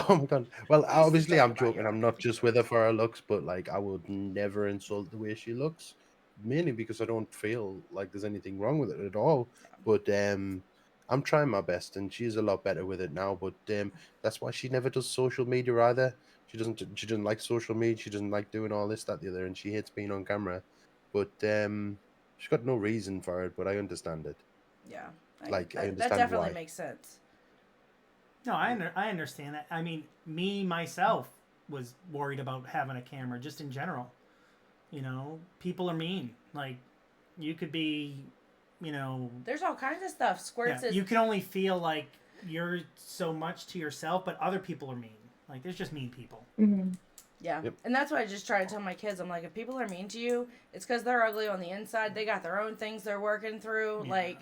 Oh my god. Well, obviously joke I'm about your joking. I'm not just with her for her looks, but like I would never insult the way she looks. Mainly because I don't feel like there's anything wrong with it at all. But I'm trying my best, and she's a lot better with it now. But that's why she never does social media either. She doesn't like social media. She doesn't like doing all this, that, the other, and she hates being on camera. But she's got no reason for it. But I understand it. Yeah. Like, I that understand definitely why. makes sense. No, I understand that. I mean, me myself was worried about having a camera just in general. You know, people are mean. Like, you could be, There's all kinds of stuff. Squirts is you can only feel like you're so much to yourself, but other people are mean. Like, there's just mean people. Yeah. Yep. And that's why I just try to tell my kids, I'm like, if people are mean to you, it's because they're ugly on the inside. They got their own things they're working through. Yeah. Like,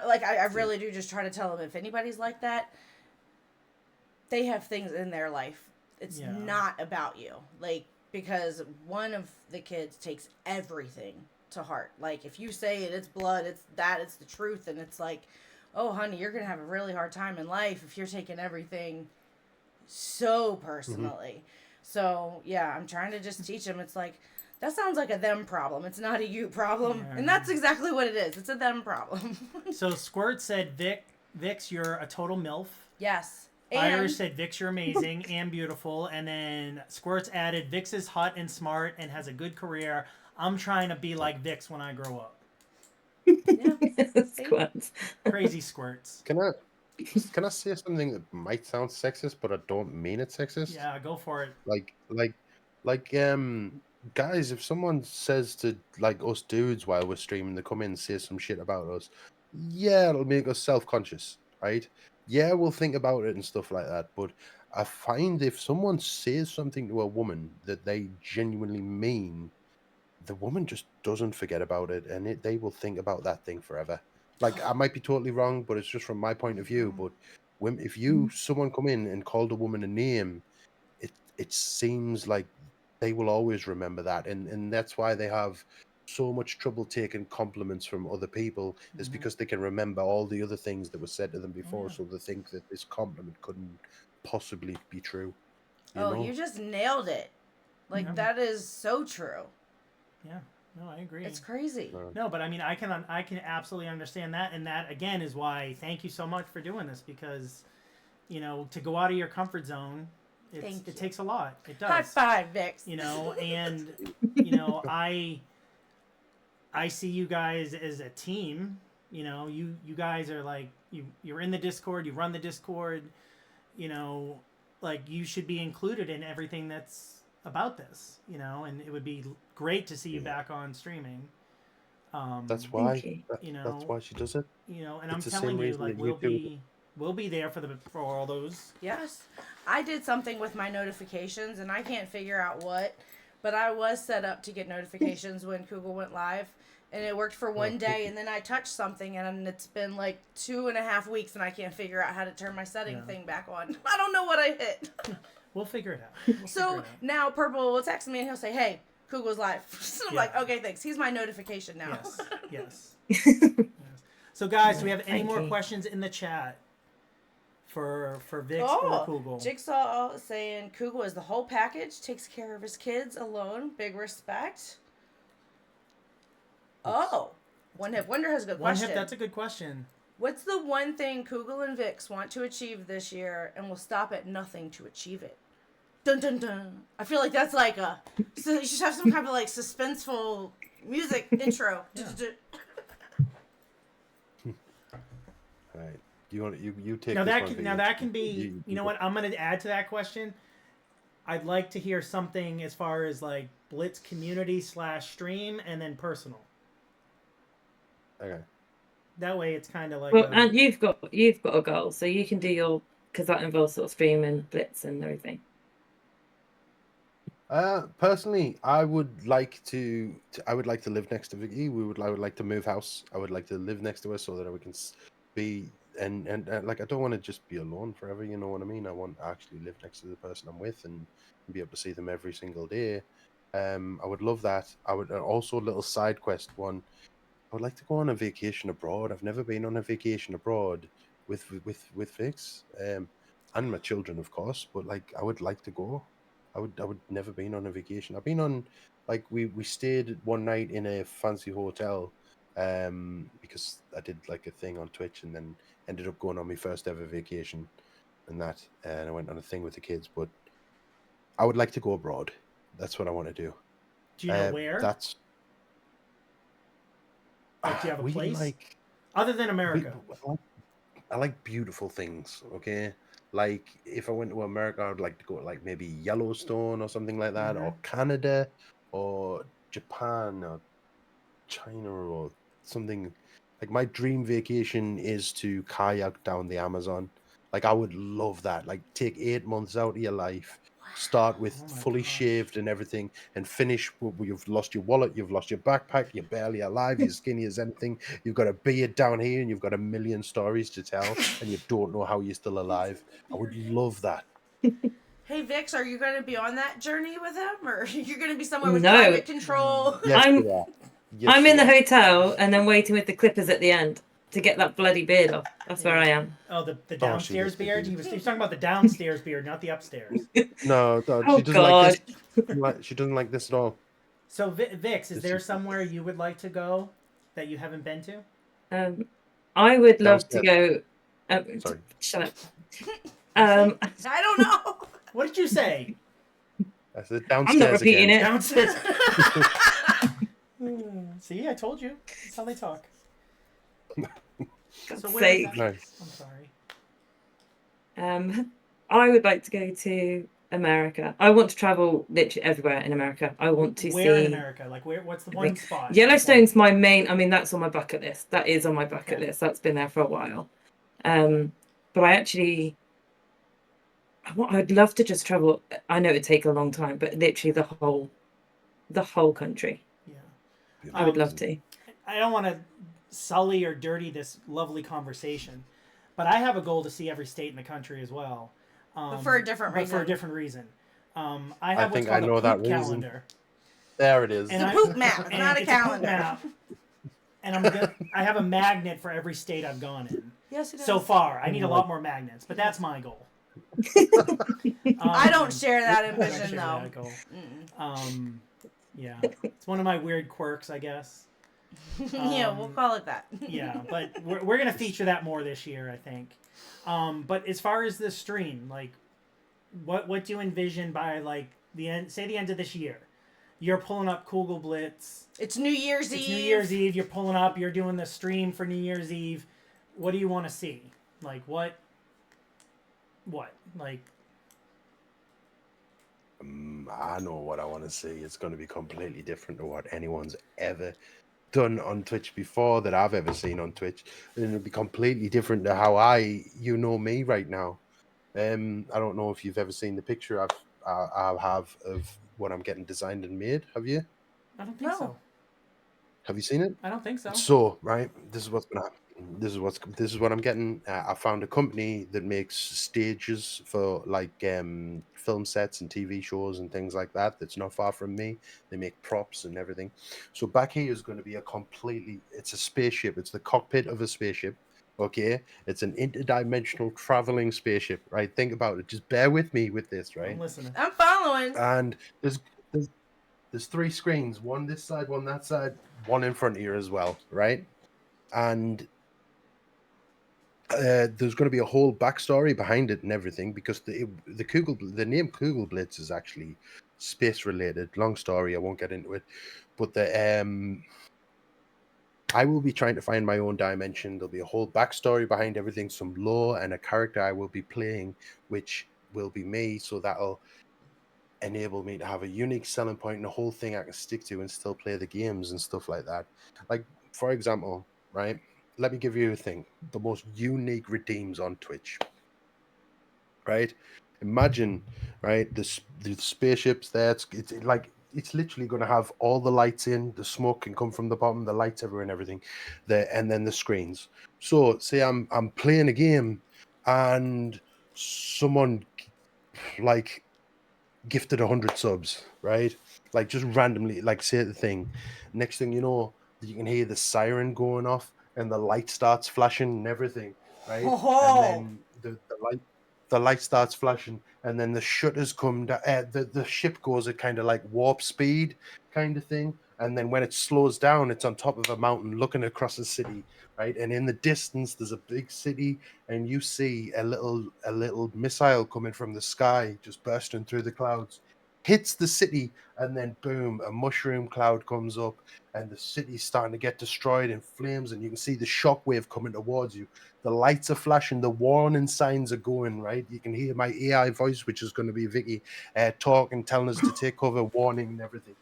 like I really do just try to tell them if anybody's like that, they have things in their life. It's Yeah. not about you. Like, because one of the kids takes everything to heart. Like, if you say it, it's blood, it's the truth. And it's like, oh, honey, you're going to have a really hard time in life if you're taking everything so personally. So, yeah, I'm trying to just teach them. It's like, that sounds like a them problem. It's not a you problem. Yeah. And that's exactly what it is. It's a them problem. So Squirt said, Vix, you're a total MILF. Yes. Irish said, Vix, you're amazing and beautiful. And then Squirts added, Vix is hot and smart and has a good career. I'm trying to be like Vix when I grow up. Squirts. Crazy Squirts. Can I say something that might sound sexist, but I don't mean it sexist? Yeah, go for it. Like guys, if someone says to like us dudes while we're streaming, they come in and say some shit about us, yeah, it'll make us self-conscious, right? Yeah, we'll think about it and stuff like that. But I find if someone says something to a woman that they genuinely mean, the woman just doesn't forget about it, and they will think about that thing forever. Like, I might be totally wrong, but it's just from my point of view. But if someone come in and called a woman a name, it seems like they will always remember that, and that's why they have so much trouble taking compliments from other people is because they can remember all the other things that were said to them before, Yeah. so they think that this compliment couldn't possibly be true. You Oh, know? you just nailed it. Like, Yeah. that is so true. Yeah. No, I agree. It's crazy. No, but I mean, I can absolutely understand that, and that again is why thank you so much for doing this, because to go out of your comfort zone, Thank you. it takes a lot. It does. High five, Vix. And I see you guys as a team. You guys are like you're in the Discord, you run the Discord. Like you should be included in everything that's about this. And it would be great to see you back on streaming. That's why. you. That's why she does it. And It's the I'm same telling you, reason like that you do we'll be there for all those. Yes. I did something with my notifications, and I can't figure out what, but I was set up to get notifications when Kugel went live, and it worked for one day, and then I touched something, and it's been like 2.5 weeks, and I can't figure out how to turn my setting thing back on. I don't know what I hit. We'll figure it out. We'll So figure it out. now Purple will text me, and he'll say, hey, Kugel's live. So I'm Yeah. like, okay, thanks. He's my notification now. Yes. Yes. So guys, do we have any Thank more you. questions in the chat for Vix or Oh, Kugel? Jigsaw saying Kugel is the whole package, takes care of his kids alone. Big respect. Oh, One Hip Wonder has a good One question. hip. That's a good question. What's the one thing Kugel and Vix want to achieve this year and will stop at nothing to achieve it? Dun dun dun. I feel like that's like so you should have some kind of like suspenseful music intro. All right. You take Now this that one, can, Vicky. now that can be. You know what? I'm going to add to that question. I'd like to hear something as far as like Blitz community / stream and then personal. Okay. That way, it's kind of like. Well, and you've got a goal, so you can do your, because that involves sort of stream and Blitz and everything. Personally, I would like to live next to Vicky. I would like to move house. I would like to live next to her so that we can be and like I don't want to just be alone forever. You know what I mean? I want to actually live next to the person I'm with and be able to see them every single day. I would love that. I would also a little side quest one. I would like to go on a vacation abroad. I've never been on a vacation abroad with Vix, and my children, of course. But like, I would like to go. I would never been on a vacation. I've been on like we stayed one night in a fancy hotel, because I did like a thing on Twitch and then ended up going on my first ever vacation, and I went on a thing with the kids. But I would like to go abroad. That's what I want to do. do you know where? That's Like, do you have a we place like. other than America? I like beautiful things, okay? Like, if I went to America, I would like to go to, like, maybe Yellowstone or something like that, or Canada, or Japan, or China, or something. Like, my dream vacation is to kayak down the Amazon. Like, I would love that. Like, take 8 months out of your life, start with Oh my fully gosh. shaved and everything, and finish where you've lost your wallet, you've lost your backpack, you're barely alive, you're skinny as anything, you've got a beard down here, and you've got a million stories to tell, and you don't know how you're still alive. I would love that. Hey Vix, are you going to be on that journey with him, or you're going to be somewhere with No. climate control? Yes, I'm- you are. Yes, I'm you in the are. hotel and then waiting with the clippers at the end to get that bloody beard off. That's where I am. Oh, the she downstairs is beard. busy. He was talking about the downstairs beard, not the upstairs. No, Oh, she doesn't like this. She doesn't like this at all. So Vix, is This there is- somewhere you would like to go that you haven't been to? I would love to go. Sorry. Shut up. I don't know. What did you say? I said downstairs repeating again. it. Downstairs. See, I told you. That's how they talk. So where is sake. that? Nice. I'm sorry. I would like to go to America. I want to travel literally everywhere in America. I want to Where see in America? Like where? What's the one spot? Yellowstone's my main. I mean, that's on my bucket list. That is on my bucket Okay. list. That's been there for a while. But I'd love to just travel. I know it'd take a long time, but literally the whole country. Yeah. I would love to. I don't want to sully or dirty this lovely conversation, but I have a goal to see every state in the country as well. But for a different but reason. For a different reason. I have think what's I called know a that poop reason. calendar. There it is. It's a And poop map. It's and not a it's poop calendar. map. And I have a magnet for every state I've gone in. Yes, it is. So far, I need a lot more magnets, but that's my goal. I don't share that I don't ambition share though. that goal. Yeah, it's one of my weird quirks, I guess. Yeah, we'll call it that. Yeah, but we're gonna feature that more this year, I think. But as far as the stream, like, what do you envision by like the end? Say the end of this year, you're pulling up Kugelblitz. It's New Year's Eve. It's New Year's Eve. You're pulling up. You're doing the stream for New Year's Eve. What do you want to see? Like what? Like? I know what I want to see. It's going to be completely different to what anyone's ever done on Twitch before that I've ever seen on Twitch. And it'll be completely different to how you know me right now. I don't know if you've ever seen the picture I have of what I'm getting designed and made. Have you? I don't think so. Have you seen it? I don't think so. So, right, this is what's going to happen. This is what I'm getting. I found a company that makes stages for like film sets and TV shows and things like that. That's not far from me. They make props and everything. So back here is going to be it's a spaceship. It's the cockpit of a spaceship. Okay, it's an interdimensional traveling spaceship. Right, think about it. Just bear with me with this. Right, I'm listening. I'm following. and there's 3 screens. One this side, one that side, one in front of you as well. Right, and there's going to be a whole backstory behind it and everything because the name Kugelblitz is actually space related. Long story, I won't get into it, but I will be trying to find my own dimension. There'll be a whole backstory behind everything, some lore, and a character I will be playing, which will be me. So that'll enable me to have a unique selling point and a whole thing I can stick to and still play the games and stuff like that. Like, for example, right? Let me give you a thing. The most unique redeems on Twitch. Right? Imagine, right, the spaceships there. It's literally going to have all the lights in. The smoke can come from the bottom. The lights everywhere and everything. And then the screens. So, say I'm playing a game, and someone like gifted 100 subs, right? Like just randomly, like say the thing. Next thing you know, you can hear the siren going off. And the light starts flashing and everything, right? Oh. And then the light starts flashing, and then the shutters come down. The ship goes at kind of like warp speed, kind of thing. And then when it slows down, it's on top of a mountain, looking across the city, right? And in the distance, there's a big city, and you see a little missile coming from the sky, just bursting through the clouds, hits the city, and then boom, a mushroom cloud comes up. And the city's starting to get destroyed in flames, and you can see the shockwave coming towards you. The lights are flashing, the warning signs are going, right? You can hear my AI voice, which is going to be Vicky, talking, telling us to take cover, warning and everything.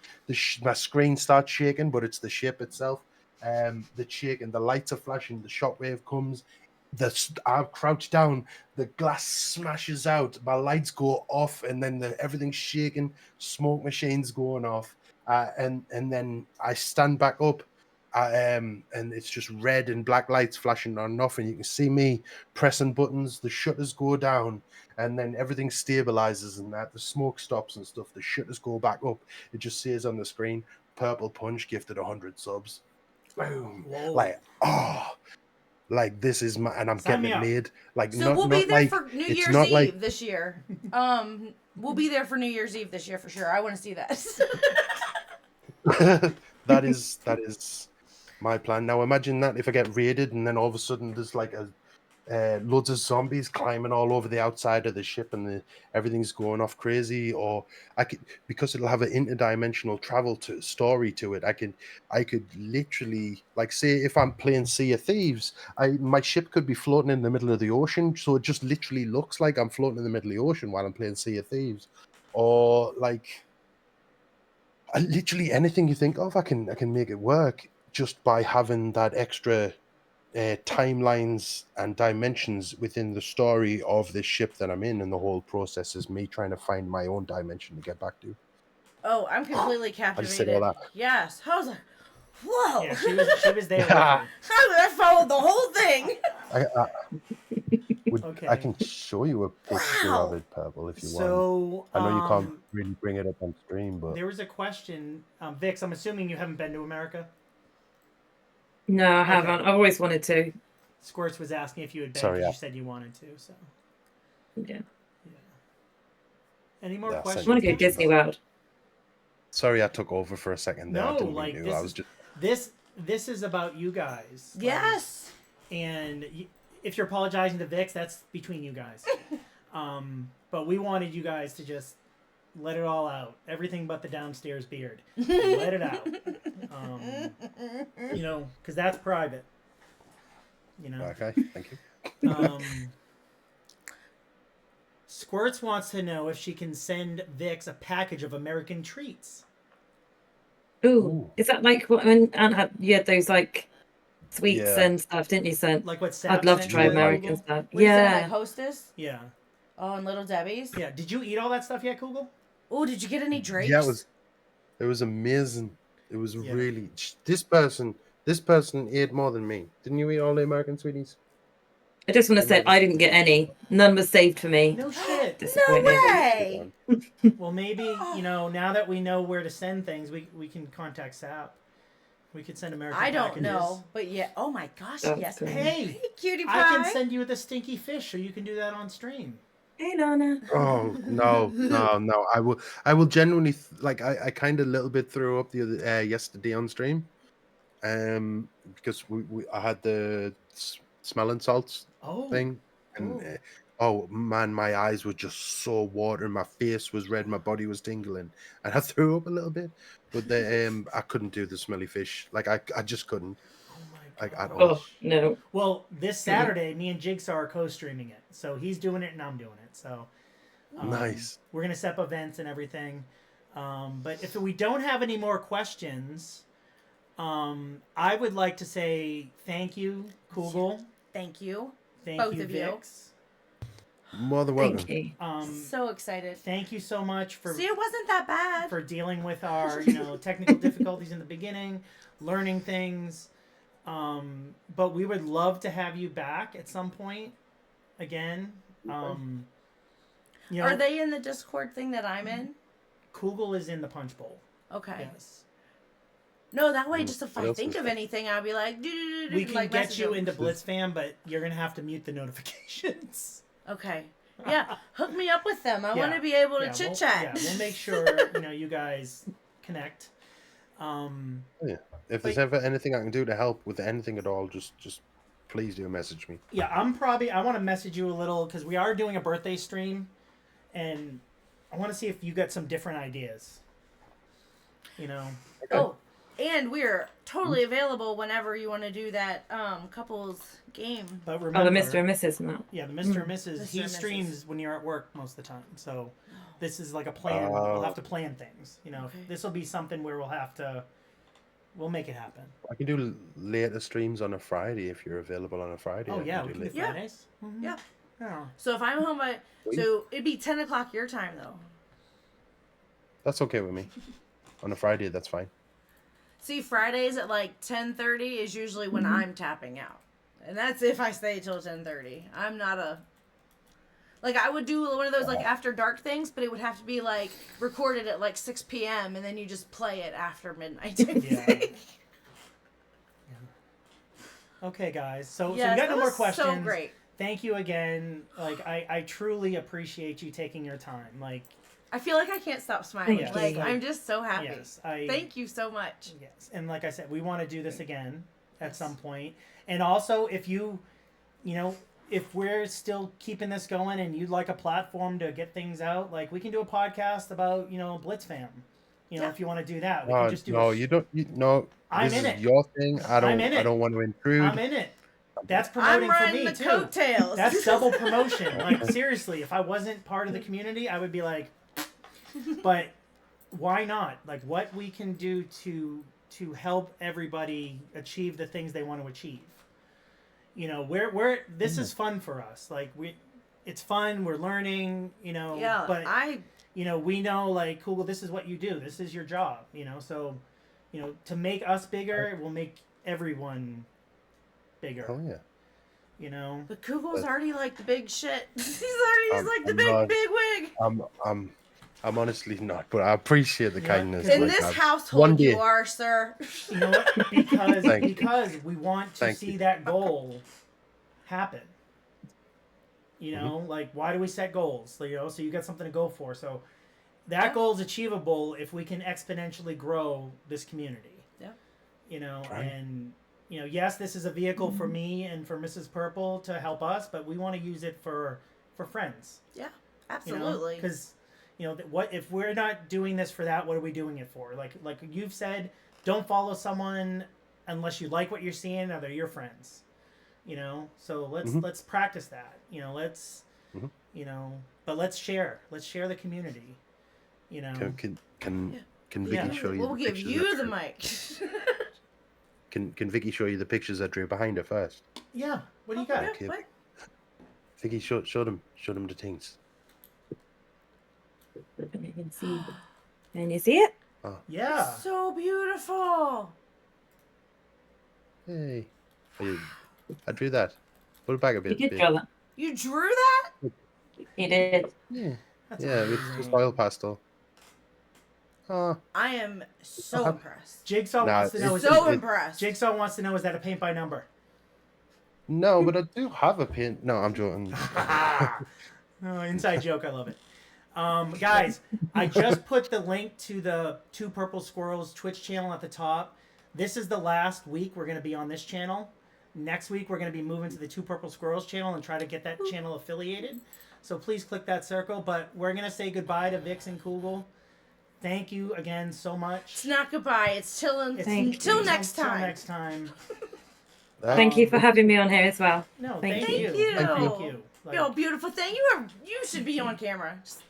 My screen starts shaking, but it's the ship itself. The shaking, the lights are flashing, the shockwave comes. I've crouched down, the glass smashes out, my lights go off, and then everything's shaking, smoke machines going off. And then I stand back up, and it's just red and black lights flashing on and off, and you can see me pressing buttons. The shutters go down, and then everything stabilizes, and that the smoke stops and stuff. The shutters go back up. It just says on the screen, "Purple Punch gifted 100 subs." Boom! Whoa. Like this is and I'm Sign getting me it up. made. Like So we'll be there for New it's Year's not Eve like this year. We'll be there for New Year's Eve this year for sure. I want to see that. that is my plan. Now imagine that if I get raided and then all of a sudden there's like loads of zombies climbing all over the outside of the ship and everything's going off crazy, or I could, because it'll have an interdimensional travel story to it, I could literally, like, say if I'm playing Sea of Thieves, my ship could be floating in the middle of the ocean, so it just literally looks like I'm floating in the middle of the ocean while I'm playing Sea of Thieves. Or like literally anything you think of, I can make it work just by having that extra timelines and dimensions within the story of this ship that I'm in, and the whole process is me trying to find my own dimension to get back to. Oh, I'm completely captivated. I just said all that. Yes. I was like, whoa. Yeah, she was there. With me. I followed the whole thing. Okay. I can show you a picture Wow. of it, Purple, if you want. So I know you can't really bring it up on stream, but there was a question, Vix. I'm assuming you haven't been to America. No, I haven't. I've always wanted to. Squirts was asking if you had been Sorry, because yeah. you said you wanted to. So Yeah. any more Yeah, questions? I want to go guys? Disney World. sorry I took over for a second there. I No, didn't like mean to. I was just this is about you guys. Like, Yes. and if you're apologizing to Vix, that's between you guys. But we wanted you guys to just let it all out. Everything but the downstairs beard. Let it out. You know, because that's private. You know. okay. Thank you. Squirts wants to know if she can send Vix a package of American treats. Ooh, is that like what when Aunt had? You had those like sweets Yeah. and stuff, didn't you? Sent. Like what Sap I'd love to sent try you, American Google? stuff. What is that, like Yeah. Hostess? Yeah. Oh, and Little Debbie's? Yeah. Did you eat all that stuff yet, Kugel? Oh, did you get any drapes? Yeah, it was amazing. It was Yeah. really this person ate more than me. Didn't you eat all the American sweeties? I just want to say I didn't get any. None was saved for me. No shit. No Disappointed. way! Well, maybe, you know, now that we know where to send things, we can contact Sap. We could send American I don't packages. know, but yeah. Oh my gosh, That's yes. great. Hey, Cutie I pie. can send you the stinky fish, so you can do that on stream. Hey, Nana. Oh no! I will genuinely like. I kind of little bit threw up the other yesterday on stream, because I had the smelling salts Oh. thing, and Oh. oh man, my eyes were just so watering. My face was red. My body was tingling, and I threw up a little bit. But I couldn't do the smelly fish. Like I just couldn't. Oh my Like, at god. all. Oh no. Well, this Saturday, me and Jigsaw are co-streaming it, so he's doing it and I'm doing it. So Nice. We're gonna set up events and everything. But if we don't have any more questions, I would like to say thank you, Kugel. Thank you. Thank Both you, of you. Vix. More than welcome. Thank you. So excited. Thank you so much for See, it wasn't that bad. for dealing with our technical difficulties in the beginning, learning things. But we would love to have you back at some point again. Are they in the Discord thing that I'm in? Kugel is in the punch bowl. Okay. Yes. No, that way, just if What I else think is of there? anything, I'll be like, do We can like get message you them. into Blitz Fam, but you're gonna have to mute the notifications. Okay. Yeah, hook me up with them. I Yeah. want to be able to Yeah, chit we'll- chat. Yeah, we'll make sure you guys connect. If there's ever anything I can do to help with anything at all, just please do message me. Yeah, I want to message you a little because we are doing a birthday stream, and I want to see if you got some different ideas. Oh, and we're totally available whenever you want to do that couples game. But Oh, remember, the Mr. and Mrs. now. Yeah, the Mr. and Mrs. Mr. He and Mrs. streams when you're at work most of the time, so this is like a plan. We'll have to plan things. Okay. This will be something where we'll make it happen. I can do later streams on a Friday if you're available on a Friday. Oh I yeah, can we do can do later. Yeah. Fridays. Mhm. Yeah. Yeah. So if I'm home by, Sweet. so it'd be 10 o'clock your time though. That's okay with me. On a Friday, that's fine. See, Fridays at like 10:30 is usually when I'm tapping out, and that's if I stay till 10:30. I'm not like I would do one of those like after dark things, but it would have to be like recorded at like 6 p.m. and then you just play it after midnight. Yeah. Okay, guys. So we got no more questions. So great. Thank you again. Like I truly appreciate you taking your time. Like I feel like I can't stop smiling. Yes. Like Like, I'm just so happy. yes, Thank you so much. Yes, and like I said, we want to do this again at some point. And also, if if we're still keeping this going and you'd like a platform to get things out, like we can do a podcast about Blitz Fam. Yeah. If you want to do that, we can just do. No, a, you don't. No, I'm this in is it. your thing. I I'm in it. don't want to intrude. I'm in it. That's I'm promoting for riding me the too. coattails. That's double promotion. Like seriously, if I wasn't part of the community, I would be like, but why not? Like what we can do to help everybody achieve the things they want to achieve. We're this is fun for us. Like it's fun. We're learning. Yeah, but we know like Kugel, this is what you do. This is your job. So to make us bigger, it will make everyone bigger. Oh yeah. You know. But Kugel's But- already like the big shit. He's I'm- like the I'm big not- big wig. I'm honestly not, but I appreciate the Yeah, kindness. because In like, this one household, day- you are, sir. You know what? Because Thank you. because we want to Thank see you. that goal happen. You Mm-hmm. know, like why do we set goals? You know, so you got something to go for. So that Yeah. goal is achievable if we can exponentially grow this community. Yeah. You know, Right. and you know, yes, this is a vehicle for me and for Mrs. Purple to help us, but we want to use it for friends. Yeah, You know, absolutely. because you know what if we're not doing this for that, what are we doing it for? Like you've said, don't follow someone unless you like what you're seeing or they're your friends. You know, so let's practice that. You know, you know, but let's share the community. You know, Can Vicky Yeah. show you? We'll the give pictures you I the drew? mic. Can Vicky show you the pictures I drew behind her first? yeah. What do you got? Yeah, Okay. what? Vicky, show them the things. And you can see. Can you see it? Yeah. So beautiful. Hey, I drew that. Put it back a You bit. did bit. draw that. You drew that? You did. Yeah, That's yeah, amazing. with oil pastel. Oh, I am so Uh-huh. impressed. Jigsaw Nah, wants to know. So it- impressed. Jigsaw wants to know, is that a paint by number? no, but I do have a pin. No, I'm joking. Oh, inside joke. I love it. Guys, I just put the link to the Two Purple Squirrels Twitch channel at the top. This is the last week we're going to be on this channel. Next week, we're going to be moving to the Two Purple Squirrels channel and try to get that channel affiliated. So please click that circle. But we're going to say goodbye to Vix and Kugel. Thank you again so much. It's not goodbye. It's till Thank until you. next Till time. next time. Thank you for having me on here as well. No, Thank thank you. you. Thank you. Thank you. Like, Yo, beautiful thing. You should be on camera. Just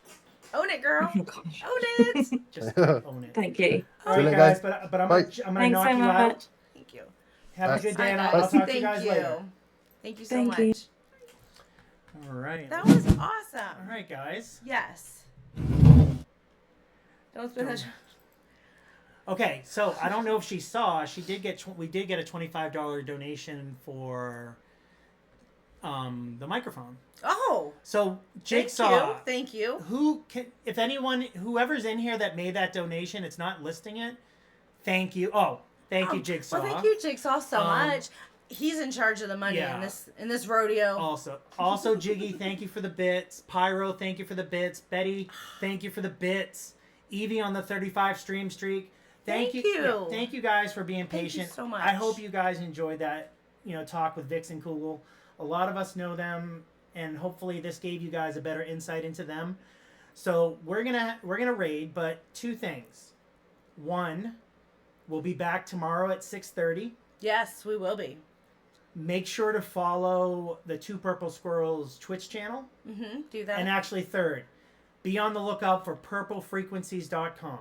own it, girl. Oh gosh. Own it. just own it. Thank you. All See right, you guys, guys. but I'm Bye. gonna Thanks knock so you much. out. Thank you. Have a good day, and Bye, I'll guys. talk to Thank you guys you. later. Thank you so Thank much. you. All right. That was All awesome. right, guys. Yes. Don't spend that. Okay, so I don't know if she saw. We did get a $25 donation for the microphone. Oh, So thank Jigsaw, you. Thank you. whoever's in here that made that donation, it's not listing it. Thank you. Oh, thank you, Jigsaw. Well, thank you, Jigsaw, so Um, much. He's in charge of the money yeah. in this rodeo. Also, Jiggy, thank you for the bits. Pyro, thank you for the bits. Betty, thank you for the bits. Evie on the 35 stream streak. Thank you. Yeah, thank you guys for being Thank you patient. so much. I hope you guys enjoyed that, talk with Vix and Kugel. A lot of us know them, and hopefully this gave you guys a better insight into them. So we're gonna raid, but two things. One, we'll be back tomorrow at 6:30. Yes, we will be. Make sure to follow the Two Purple Squirrels Twitch channel. Mm-hmm. Do that. And actually, third, be on the lookout for purplefrequencies.com.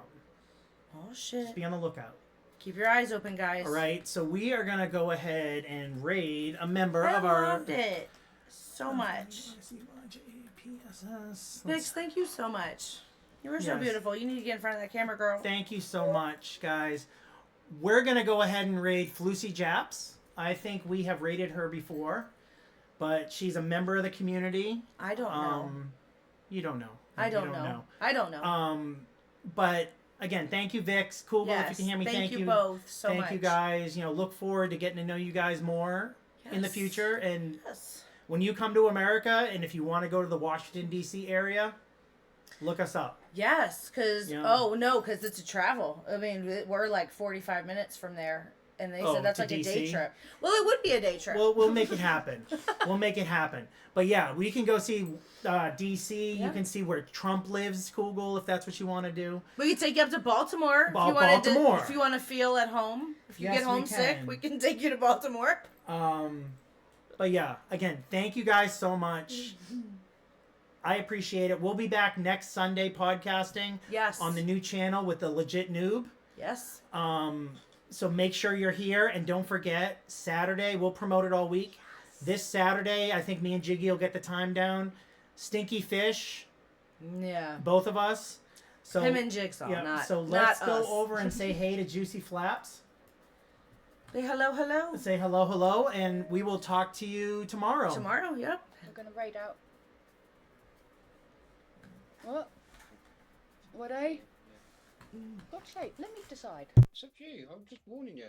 Oh shit! Just be on the lookout. Keep your eyes open, guys. All right, so we are going to go ahead and raid a member I of our... loved it so much. Vix, thank you so much. You were so Yes. beautiful. You need to get in front of that camera, girl. Thank you so much, guys. We're going to go ahead and raid Flucy Japs. I think we have raided her before, but she's a member of the community. I don't know. You don't know. I You don't know. I don't know. But again, thank you, Vix. Kugel, if you can hear me, thank you. both so Thank much. you guys. Look forward to getting to know you guys more in the Yes. future. And Yes. when you come to America, and if you want to go to the Washington, D.C. area, look us up. Yes, because Yeah. because it's a travel. I mean, we're like 45 minutes from there, and they Oh, said that's to like a day DC? trip. Well, it would be a day trip. We'll make it happen. We'll make it happen. But yeah, we can go see D.C. Yeah. You can see where Trump lives, Kugel, if that's what you want to do. We could take you up to Baltimore Baltimore. if you want to feel at home. If you Yes, get we homesick, can. we can take you to Baltimore. But yeah, again, thank you guys so much. I appreciate it. We'll be back next Sunday podcasting Yes. on the new channel with the Legit Noob. Yes. So make sure you're here, and don't forget, Saturday, we'll promote it all week. This Saturday, I think me and Jiggy will get the time down. Stinky Fish, Yeah. both of us. So Him and Jigsaw, yeah, not so let's not go us. over and say hey to Juicy Flaps. Say hello, hello. Say hello, hello, and we will talk to you tomorrow. Tomorrow, yep. We're gonna raid out. What? What, eh? God's sake, let me decide. It's up to you. I'm just warning you.